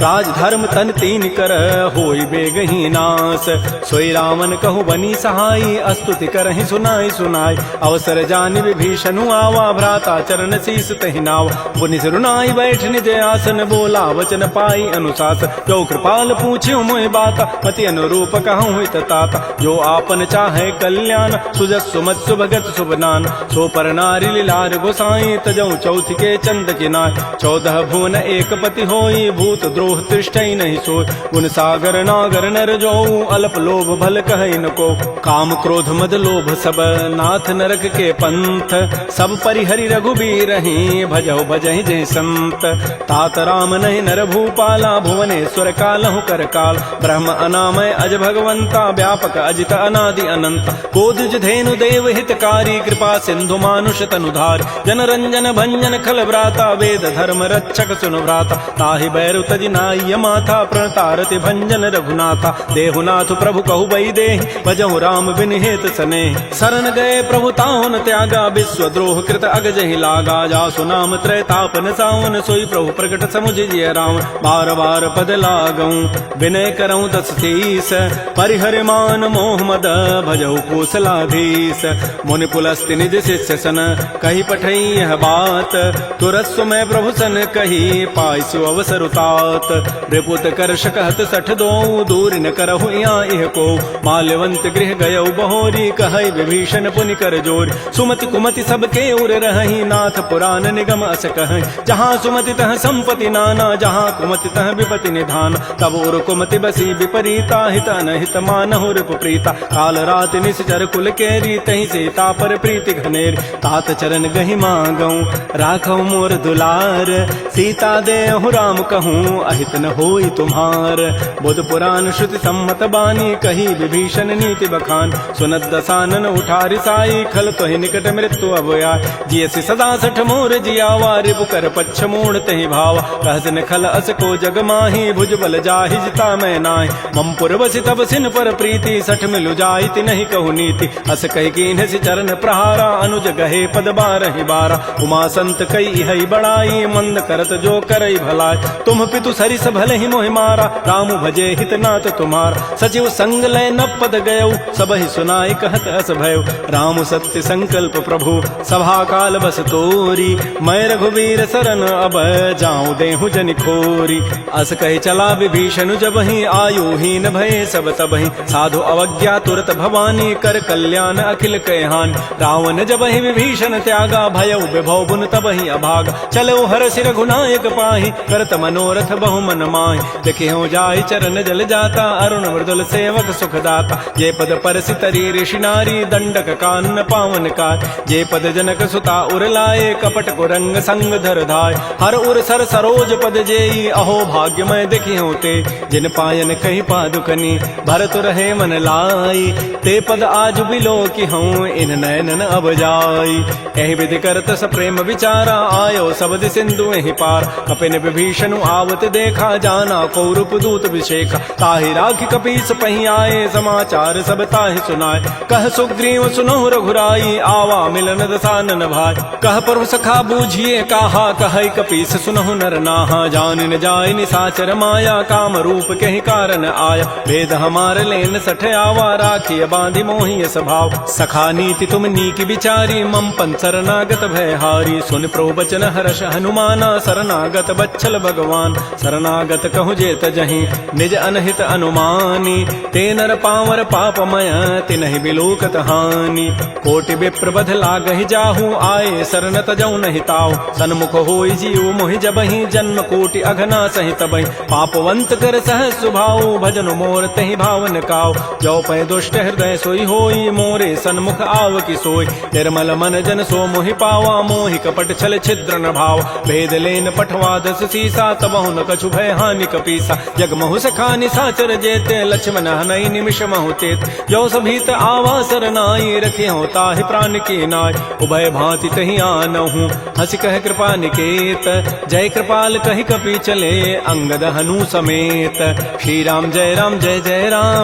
राज धर्म तन तीन कर होई बेगही नास सोई रामन कहु बनी सहाई अस्तुति करहि सुनाई सुनाई अवसर जानि विभीषणु आवा भ्राता चरण शीस तहि नाव पुनि सिरुनाई बैठ निज आसन बोला वचन पाई अनुशास जो कृपाल पूछ्यो मोहि बाता पति अनुरूप कहूँ हित ताता जो आपन चाहे कल्याण सुजस सुमत सुभगत सुबनान सो पर नारी लीलार गोसाई तजऊ चौथ के चंद किनाय 14 भुवन एक पति होई भूत द्रोह तिष्ठई नहीं सोय गुण सागर नागर नर जो अल्प लोभ भल कहई न को काम क्रोध मद लोभ सब नाथ नरक के पंथ सब परिहरि रघुबीर ही भजऊ भजहि जय संत तात राम नहीं नर भूपाला भुवनेश्वर कालहु कर काल ब्रह्म अनामय अज भगवंता व्यापक अजित अनादि अनंत कोदिज धेनु देव हितकारी कृपा सिंधु मानुष तनुधार जन रंजन भंजन खल व्राता वेद धर्म रक्षक सुनु भ्राता ताहि बैरु तजि नाय माथा प्रणतारति भंजन रघुनाथा देहुनाथ प्रभु कहु बई देहि भजहु राम बिन हेत सने शरण गए प्रभु ताहुन त्यागा विश्व द्रोह कृत अगजहि लागा जासु नाम त्रैतापन सावन सोई प्रभु प्रकट समुझिय राम बार बार पद लागऊं विनय करऊं दस शीस परिहर मान मोह मद भजहु कौशलाधीश मुनि पुलस्ति निज शिष्य सन कही पठई यह बात तुरस्व में प्रभु सन कही पाइसु अवसर उतात रिपुत करश कहत सठ दो दूर न करहु यहाँ इह को माल्यवंत गृह गयौ बहोरी कहई विभीषण पुनि कर जोर सुमति कुमति सबके उर रहहि नाथ पुराण निगम अस कहई जहाँ सुमति तह संपति नाना जहाँ कुमति तह विपति निधान तब उर कुमति बसी विपरीता हित अनहित मानहु रिपु प्रीता काल रात निश्चर कुल केरी तही सीता पर प्रीति घनेर तात चरण गहि मांगऊं राखौ मोर दुलार सीता देहु राम कहूँ अहित न होई तुम्हार बुध पुराण श्रुति सम्मत बानी कही विभीषण नीति बखान सुनत दसानन उठारि साई खल तो निकट मृत्यु अवया जियसि सदा सठ मोर जियावा रिपु कर पच्छ मूढ़ तहि भावा कहसन खल अस को जग माही भुज बल जाहि जिता मैं नाहि मम पुर बसि तब सिन पर प्रीति सठ मिलु जाइति नहीं कहु नीति अस कहि कीन्ह चरण प्रहारा अनुज गहे पद बारहि बारा उमा संत कई हई बड़ाई, मंद करत जो करई भलाई। तुम पितु सरिस भले ही मोहि मारा, राम भजे हित नाथ तुम्हारा। सचिव संग लय न पद गयऊ, सब ही सुनाई कहत अस भयऊ। राम सत्य संकल्प प्रभु, सभा काल बस तोरी। मैं रघुवीर सरन अब जाऊं देहु जनि खोरी। अस कहे चला विभीषण जबहि, आयुहीन भये सब तबहि। साधु अवज्ञा तुरत भवानी, कर कल्याण अखिल कहानी। रावण जबहि विभीषण त्यागा, भयउ विभव बुन तबहि अभागा। चलो हरषि रघुनायक पाहि, करत मनोरथ बहु मन माहि। देखियो जाहि चरण जल जाता, अरुण मृदुल सेवक सुखदाता। जे पद परसि तरी ऋषि नारी, दंडक कानन पावन काय। जे पद जनक सुता उर लाए, कपट कुरंग संग धर धाय। हर उर सर सरोज पद जेई, अहो भाग्य मैं देखियो ते। जिन पायन कही पादुकनी, भरत रहे मन लाई। ते पद आज बिलो की हूँ, इन नयनन अब जाई। एहि विधि करत स प्रेम विचारा, आयो सबद सिंधु एहि पार। कपिन विभीषण आवत देखा, जाना कौरव दूत विशेखा। ताहि राखि कपीस पही आए, समाचार सब ताहि सुनाए। कह सुग्रीव सुनहु रघुराई, आवा मिलन दसानन भाई। कह प्रभु सखा बूझिए काहा, कहै कपीस सुनहु नर नाहा। जान न जाय निसाचर माया, काम रूप कहि कारण आया। भेद हमार लेन सठ आवा, राखिय बांधि मोहि स्वभाव। सखा नीति तुम नीक विचारी, मम पन शरणागत भय हारी। सुन प्रभु बचन हर्ष हनुमाना, शरणागत बच्छल भगवान। शरणागत कहु जेत जहीं, निज अनहित अनुमानी। ते नर पावर पापमय, तिनहि बिलोकत हानि। कोटि विप्र बध लागहि जाहू, आए शरण तजौ नहि ताऊ। सन्मुख होई जीव मोहि जबहि, जन्म कोटि अघना सहि तबहि। पापवंत कर सहज सुभाऊ, भजन मोर तहि भावन काऊ। जो पै दुष्ट हृदय सोई होई, मोरे सन्मुख आव की सोई। निर्मल मन जन सो मोहि पावा, मोहि कपट छल छिद्र न भाव। भेद लेन पठवा दस सीसा, तबहु न कछु भय हानि कपीसा। जग महु सखा निसाचर जेते, लक्ष्मण हनई निमिष महु तेत। जो सभीत आवा सरनाई, रखियो ताहि प्राण की नाय। उभय भांति तहि आनहु, हंस कह कृपा निकेत। जय कृपाल कहि कपि चले, अंगद हनु समेत। श्री राम जय राम,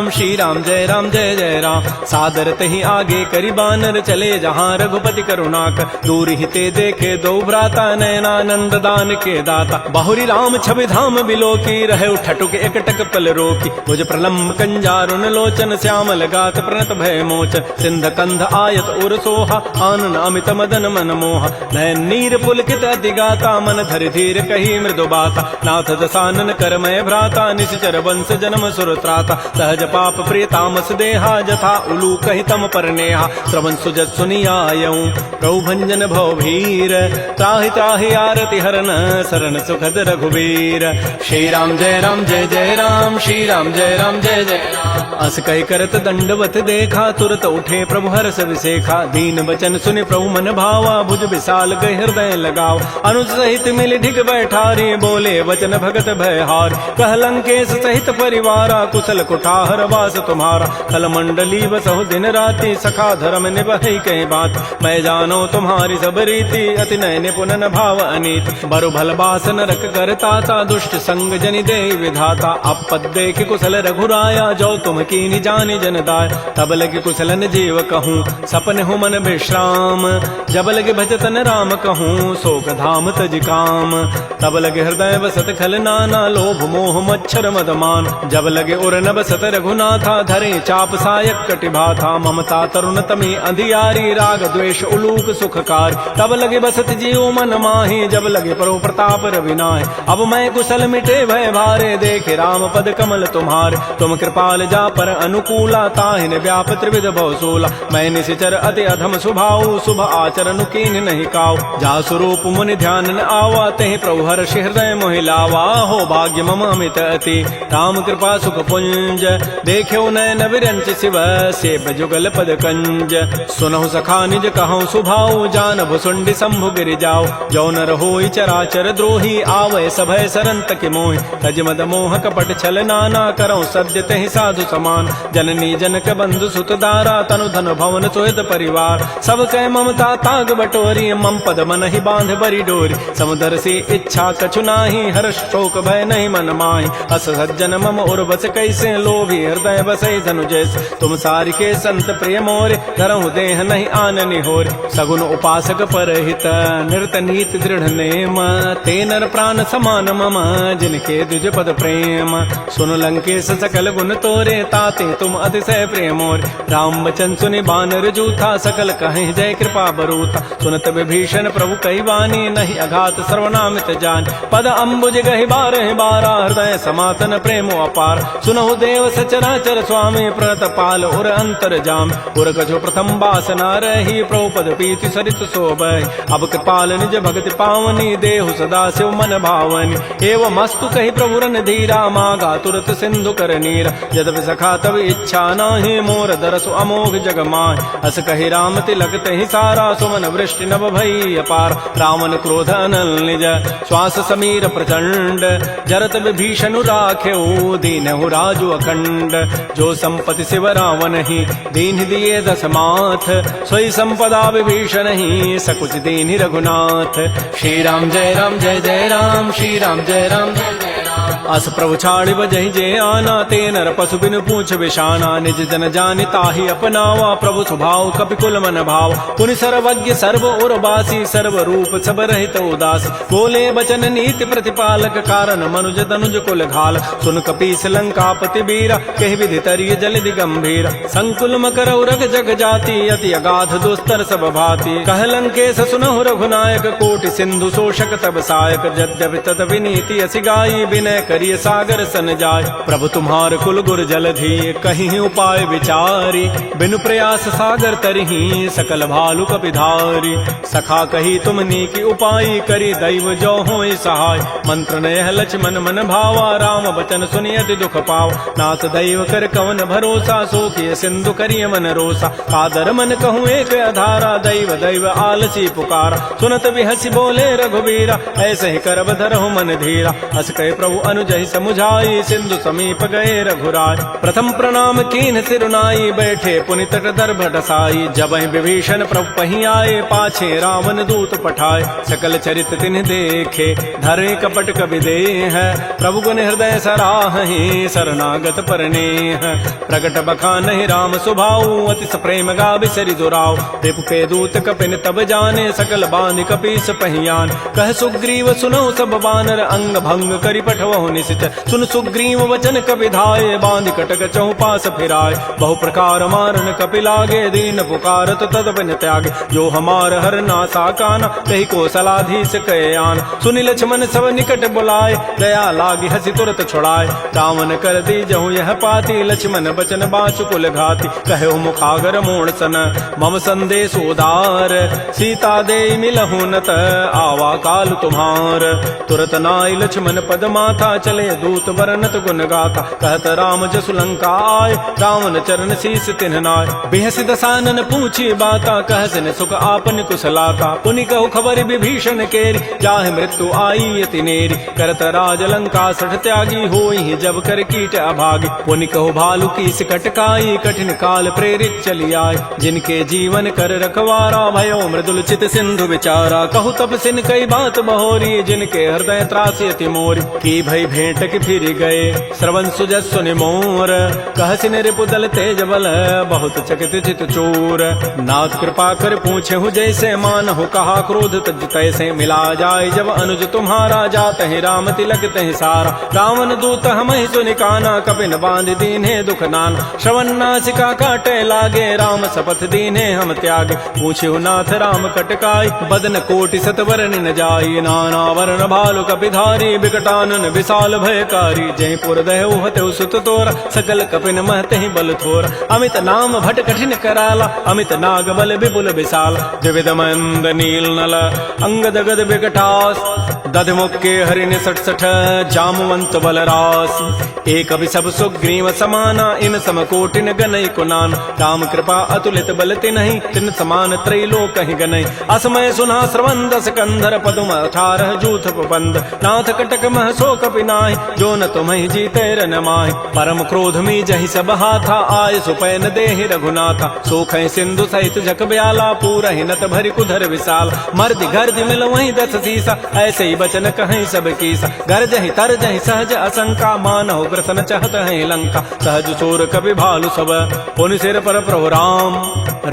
श्री राम जय जय राम। सादर तहि आगे करि बानर, चले जहाँ रघुपति करुणाकर। दूर हिते देखे दो भ्राता, नयनानंद दान के दाता। बाहुरी राम छवि धाम बिलो की, रहे ठटुक एकटक पल रोकी। भुज प्रलम्ब कंजारुन लोचन, श्यामल गात प्रणत भय मोचन। सिंध कंध आयत उर सोहा, आनन अमित मदन मन मोहा। नयन नीर पुलकित अति गाता, मन धरि धीर कही मृदु बाता। नाथ दसानन करमय भ्राता, निश्चर वंश जन्म सुर त्राता। सहज पाप प्रिय तामस देहा, जथा उलू कहि तम पर नेहा। श्रवण सुजत सुनियायऊं, प्रभु भंजन भव भीर। त्राहि त्राहि आरति हरन, शरण सुखद रघुवीर। श्री राम जय राम, श्री राम जय जय राम। अस कहि करत दंडवत देखा, तुरत उठे प्रभु हर्ष विसेखा। दीन बचन सुनि प्रभु मन भावा, भुज विशाल गहि हृदय लगाव। अनुज सहित मिल ढिग बैठारी, बोले वचन भगत भय हार। कह लंकेश सहित परिवारा, कुशल कुठार वास तुम्हारा। खल मंडली बसहु दिन राति, सखा धर्म निभहि कहीं बात। मैं जानो तुम्हारी सब रीति, अति नय निपुण न भाव अनीति। बरु भल बास नरक करताता, दुष्ट संग जनि दे विधाता। अपद देख कुशल रघुराया, जो तुम कीनि जानि जन दाय। तब लगे कुशलन जीव कहूँ, सपन हूँ मन विश्राम। जब लगे भजतन राम कहूँ, शोक धाम तज काम। तब लगे हृदय बसत खल नाना, लोभ मोह मच्छर मदमान। जब लगे उर न बसत रघुनाथा, धरे चाप सायक कटिभा था। ममता तरुण तमी अंधियारी, राग द्वेष उलूक सुखकार। तब लगे बसत जीव मन माही, जब लगे परो प्रताप रविनाय। अब मैं कुशल मिटे भय भारे, देखे राम पद कमल तुम्हारे। तुम कृपाल जा पर अनुकूला, ताहिन व्याप त्रिविध भवसूला। मैं निशिचर अति अधम स्वभाव, शुभ आचरण कीन नहीं काव। जा स्वरूप मुनि ध्यान न आवा, तहि प्रभु हर्षि हृदय मोहि लावा। हो भाग्य मम अमित अति, राम कृपा सुख पुंज। देख्यो नयन विरंच शिव, सेव जुगल पद कंज। सुनहु सखा निज कहूँ सुभाऊ, जान भुसुंडि शंभु गिरि जाओ। जो नर होई चराचर द्रोही, आवै सभय सरन तक मोहि। तज मद मोह कपट छल नाना, करऊँ सद्य तहि साधु समान। जननी जनक बंधु सुत दारा, तनु धन भवन सोयत परिवार। सब कह ममता ताग बटोरी, मम पद मन ही बांध बरी डोरी। समुदर से इच्छा कछु नाही, हर्ष शोक भय नहीं मन माहि। अस सज्जन मम उर बस कैसे, लोभी हृदय बसई धनु जैसे। तुम सारि के संत प्रिय मोरे, धरहु देह नहीं आननि होरे। सगुन उपासक परहित, नृत प्रकट नीति दृढ़ नेम, ते नर प्राण समान मम, जिनके द्विज पद प्रेम। सुन लंकेश सकल गुण तोरे, ताते तुम अतिशय प्रेमोर। राम वचन सुनि बानर जूथा, सकल कहें जय कृपा बरूथा। सुनत विभीषण प्रभु कहि वाणी, नहीं अघात सर्वनामित जान। पद अम्बुज गहि बारह बारा, हृदय समातन प्रेमो अपार। सुनहु देव सचराचर स्वामी, प्रतपाल उर अंतर जाम। उर कछो प्रथम वासना रही, प्रभु पद पीति सरित शोभहि। अब कृपाल निज भगति पावनी, देहु सदा शिव मन भावनी। एवं मस्तु कहि प्रभु रन धीरा, मागा तुरत सिंधु कर नीर। यद्यपि सखा तब इच्छा नाही, मोर दरसु अमोघ जग माहि। अस कहि राम तिलक तहि सारा, सुमन वृष्टि नभ भई अपार। रावण क्रोध अनल निज, श्वास समीर प्रचंड। जरत विभीषण राखेऊ, दीनहु राजु अखंड। जो संपत्ति शिव रावण ही, दीन दिए दस माथ। सोई संपदा विभीषण ही, सकुच दीन रघुनाथ। श्री राम जय राम जय जय राम, श्री राम जय राम जय जय राम। अस प्रभु छाड़ि बजहि जे आना, ते नर पशु बिनु पूछ विषाना। निज जन जानि ताहि अपनावा, प्रभु स्वभाव कपिकुल मन भाव। पुनि सर्वज्ञ सर्व उर्वासी, सर्व रूप सब रहित उदास। बोले बचन नीति प्रतिपालक, कारण मनुज तनुज कुल घाल। सुन कपीस लंकापति बीरा, कहि विधि तरिय जलधि गंभीर। संकुल मकर उरग जग जाति, अति अगाध दुस्तर सब भाति। कह लंकेश सुनहु रघुनायक, कोटि सिंधु शोषक तब सायक। यद्यपि तदपि नीति असि गाई, विनय करिय सागर सन जाय। प्रभु तुम्हार कुल गुर जलधि, कहीं उपाय विचारी। बिनु प्रयास सागर तरही, सकल भालु कपिधारी। सखा कही तुम नीकी उपाय, करी दैव जो होय सहाय। मंत्र नयह लक्ष्मण मन भावा, राम बचन सुनि अति दुख पाव। नाथ दैव कर कवन भरोसा, सो किय सिंधु करिय मन रोसा। कादर मन कहूँ एक अधारा, दैव दैव आलसी पुकारा। सुनत बिहसी बोले रघुबीरा, ऐसे ही करब धरहु मन धीरा। हस कहे प्रभु अनुजहि समुझाई, सिंधु समीप गए रघुराय। प्रथम प्रणाम कीन सिरुनाई, बैठे पुनि तट दर्भ डसाई। जबहि विभीषण प्रभु पहि आए, पाछे रावण दूत पठाए। सकल चरित तिन्ह देखे, धरे कपट कवि देह। प्रभु गुण हृदय सराहि, शरणागत परनेह। प्रगट बखानहि राम सुभाऊ, अति प्रेम गावि सरि दुराऊ। रिपु के दूत कपिन तब जाने, सकल बांधि कपीस पहियान। कह सुग्रीव सुनौ सब बानर, अंग भंग करि पठवहु निशिच। सुन सुग्रीव वचन कपि धाये, बांधि कटक चहु पास फिराय। बहु प्रकार मारन कपि लागे, दीन पुकारत तदपिन त्यागे। जो हमार हर नासा काना, कहि कौशलाधीश कहे आन। सुनि लक्ष्मण सब निकट बुलाए, दया लागी हसी तुरत छुड़ाए। रावण कर दी जहु यह पाती, लक्ष्मण बचन बाचु कुल घाती। कहे मुखागर मोण सन, मम संदेश उदार। सीता दे मिलहु नत, आवा काल तुम्हार। तुरत नाई लक्ष्मण पद माथा, चले दूत बरनत गुण गाथा। कहत राम जसु लंका आय, रावण चरण शीस तिन्ह नाय। बिहसि दसानन पूछी बाता, कहसिन सुख आपन कुशलाता। पुनि कहु खबर विभीषण केरी, जाहि मृत्यु आई अति नेरी। करत राज लंका सठ त्यागी, होई जब कर कीट अभागी। पुनि कहु भालु की सिकट काई, कठिन काल प्रेरित चली आय। जिनके जीवन कर रखवारा, भयो मृदुल चित सिंधु विचारा। कहु तपसिन कई बात बहोरी, जिनके हृदय त्रासी अति मोरी। की भई भेंट की फिर गए, श्रवण सुजस सुनि मोर। कहसिन रिपुदल तेज बल, बहुत चकित चित चोर। नाथ कृपा कर पूछे हूँ जैसे, मानहु कहा क्रोध तज तैसे। मिला जाय जब अनुज तुम्हारा, जात है राम तिलक तहि सारा। रावण दूत हमहि सुनि काना, कपिन बांध दीन्हे दुख नाना। श्रवण नासिका काटे लागे, राम शपथ दीन्हे हम त्यागे। पूछे नाथ राम कटकाई, बदन कोटि सत वरन न जाई। नाना वरण भालु कपिधारी, विकटानन विशाल भयकारी। जय पुर दहु हतउ सुत तोरा, सकल कपिन महते बल थोरा। अमित नाम भट कठिन कराला, अमित नाग बल विपुल विशाल। द्विविध मंद नील नल, अंगद गद विकटास। दध मुक्के हरिण सठ सठ, जामवंत बलरास। एक अभि सब सुग्रीव समाना, इन सम कोटिन गनई कुनान। राम कृपा अतुलित बल तिन्हि, तिन समान त्रैलोक ही गनई। असमय सुना श्रवण दस कंधर, पदुम 18 जूथ प्रबंध। नाथ कटक मह सो कपि नाहि, जो न तुम्हि जीते रन माहि। परम क्रोध मी जहि सब हाथा, आय सुपैन देहि रघुनाथा। सोखै सिंधु सहित जग ब्याला, पूरहि नत भरि कुधर विशाल। मर्दि गर्दि मिल वहीं 10 सीसा, ऐसे ही बचन कहीं सब की गर्जहि तरजहि सहज असंका मानहु ग्रसन चहत है लंका सहज चोर कवि भालु सब पुनि सिर पर प्रभु राम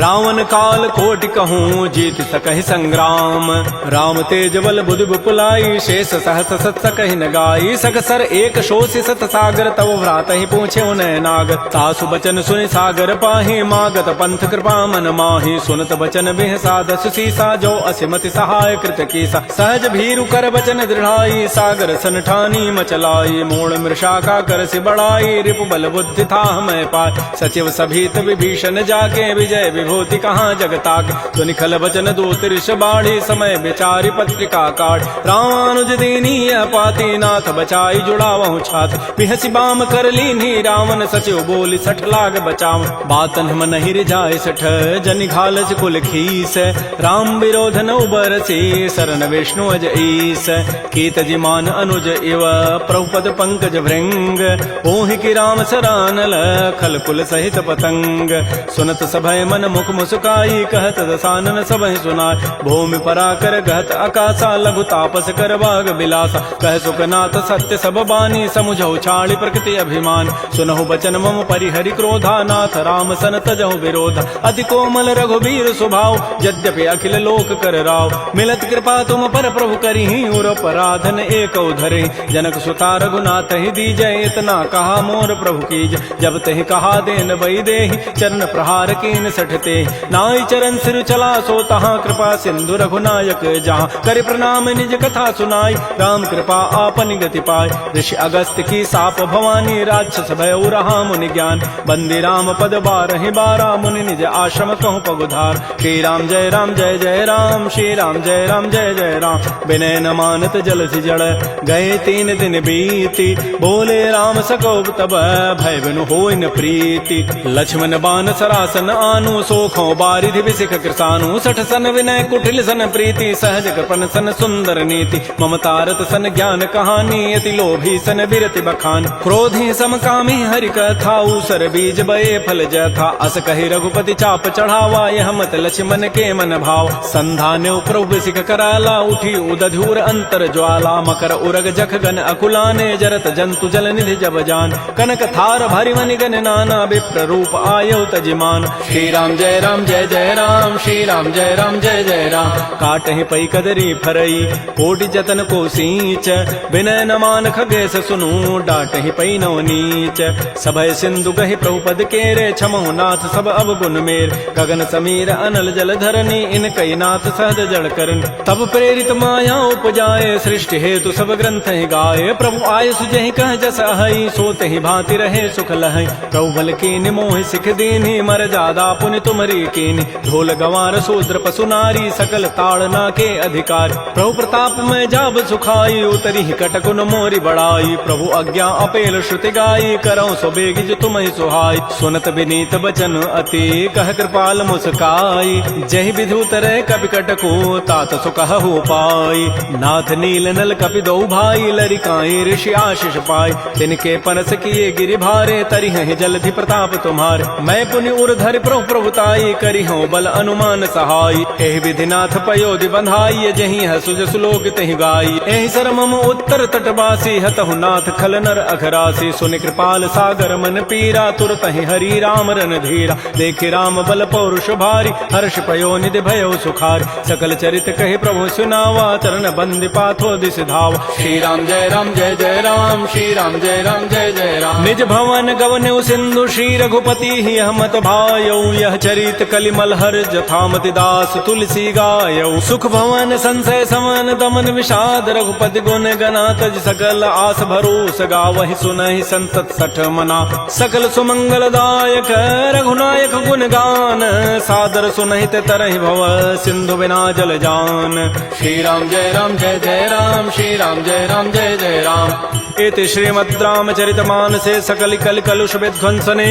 रावण काल कोटि कहूँ जीत सकहि संग्राम राम तेज बल बुद्धि बुपुलाई शेष सहस सत सकहि न गाई सकसर एक शोषि सत सागर तव भ्रात ही पूछे उन्हें नाग तासु बचन सुनि सागर पाहि मागत पंथ कृपा मन माहि सुनत बचन बिह साध सुसीसा जो असिमति सहाय कृत कीसा सहज भीरु कर बचन दृढ़ाई सागर सन ठानी मचलाई मूल मृषा का कर से बढ़ाई रिपु बल बुद्धि था मैं पाय सचिव सभीत विभीषण जाके विजय विभूति कहाँ जगताक सुनि खल बचन दूत ऋष बाढ़ी समय विचारी पत्रिका काट रामानुज दीनी पाती नाथ बचाई जुड़ावहु छात बिहसी बाम कर लीनी रावण सचिव बोली सठ लाग बचाव बातन मन हिर जाय सठ जनि घालस कुल खीस राम विरोधन उबर से शरण विष्णु अज ईस कीत जिमान अनुज इव प्रभुपद पंकज भृंग ओहि की राम सरानल खल कुल सहित पतंग सुनत सभय मन मुख मुस्काई कहत दसानन सबहि सुनाय भूमि पराकर गहत आकाशा लघु तापस कर बाग बिलासा कह सुखनाथ सत्य सब बानी समुझौ छाड़ी प्रकृति अभिमान सुनहु बचन मम परिहरि क्रोधा नाथ राम सन तजहु विरोध अति कोमल रघुबीर स्वभाव यद्यपि अखिल लोक कर राव मिलत कृपा तुम पर प्रभु करिहि उर पराधन एक धरे जनक सुता रघुनाथ ही दीजय इतना कहा मोर प्रभु कीज जब तहि कहा देन बई देहि चरण प्रहार कीन सठते नाई चरण सिर चला सो तहाँ कृपा सिंधु रघुनायक जहाँ कर प्रणाम निज कथा सुनाई राम कृपा आपन गति पाय ऋषि अगस्त की साप भवानी राक्षस भय रहा मुनि ज्ञान बंदी राम पद बारहि बारा मुनि निज आश्रम कहूँ पगुधार श्री राम जय राम जय जय राम श्री राम जय राम जय जय राम विनय न मानत जल सी जड़ गए 3 दिन बीती बोले राम सकोब तब भय बिनु होय न प्रीति लक्ष्मण बान सरासन आनु सोखों बारिधि विसिख कृसानु सठ सन विनय कुटिल सन प्रीति सहज कृपन सन सुंदर नीति ममतारत सन ज्ञान कहानी अति लोभी सन बिरति बखान क्रोधी समकामी हरि कथा उसर बीज बये फल जथा अस कहि रघुपति चाप चढ़ावा यह मत लक्ष्मण के मन भाव संधान्यो प्रभु सिख कराला उठी उदधूर अंतर ज्वाला मकर उरग जख गन अकुलाने जरत जंतु जल निधि जब जान कनक थार भरि मनि गन नाना विप्र रूप आयो तजिमान श्री राम जय जय राम श्री राम जय जय राम काटहि पै कदरी फरई कोटि जतन को सींच विनय न मान खगेश सुनु डाटहि पै नव नीच सभय सिंधु गहि प्रभुपद केरे क्षमहु नाथ सब अवगुण मेर गगन समीर अनल जल धरनी इन कई नाथ सहज जड़ करन तब प्रेरित माया उपजाए सृष्टि हेतु सब ग्रंथ ही गाये प्रभु आय सुजहि कह जस अहै सोते ही भांति रहे सुख लहै प्रभु बल कीनि मोहि सिख दीन्हि मर जादा पुनि तुमरी कीनि ढोल गंवार शूद्र पशु नारी सकल ताड़ना के अधिकार प्रभु प्रताप में जाब सुखाई उतरी कटकुन मोरी बड़ाई प्रभु आज्ञा अपेल श्रुति गाई करऊं सो बेगिज तुम ही सुहाई सुनत विनीत बचन अति कह कृपाल मुस्काई जहि विधि उतरे कपि कटको तात सुकहु पाई नाथ नील नल कपि दो भाई लरिकाई ऋषि आशीष पाई तिनके परस किए गिरि भारे तरिहि जलधि प्रताप तुम्हारे मैं पुनि उर धरि प्रभु प्रभुताई करी हूँ बल अनुमान सहाय एहि विधिनाथ पयोधि बंधाई जही है सुज सुलोक तहि गाई एहि सरमम उत्तर तटवासी हतहु नाथ खल नर अघरासी सुनि कृपाल सागर मन पीरा तुरत ही हरि राम रन धीरा देखे राम बल पौरुष भारी हर्ष पयो निधि भयो सुखारी सकल चरित कहि प्रभु सुनावा चरण बंदि पाथो दिस धावा श्री राम जय जय राम श्री राम जय जय राम निज भवन गवनु सिंधु श्री रघुपति ही हमत भायौ यह चरित कलिमल हर जथामति दास तुलसी गायौ सुख भवन संशय समन दमन विषाद रघुपति गुण गना तज सकल आस भरोस गावहि सुनहि संतत सठ मना सकल सुमंगल दायक रघुनायक गुण गान सादर सुनहि ते तरहि भव सिंधु बिना जल जान श्री राम जय जय राम श्री राम जय जय राम इति श्रीमद् रामचरितमानसे सकल कल कलुष विध्वंसने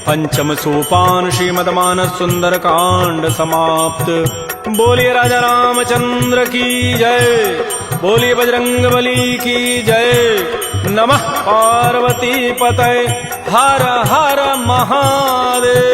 पंचम सोपान श्रीमद्मानस सुंदर कांड समाप्त। बोलिए राजा रामचंद्र की जय, बोलिए बजरंग बली की जय। नमः पार्वती पतये, हर हर महादेव।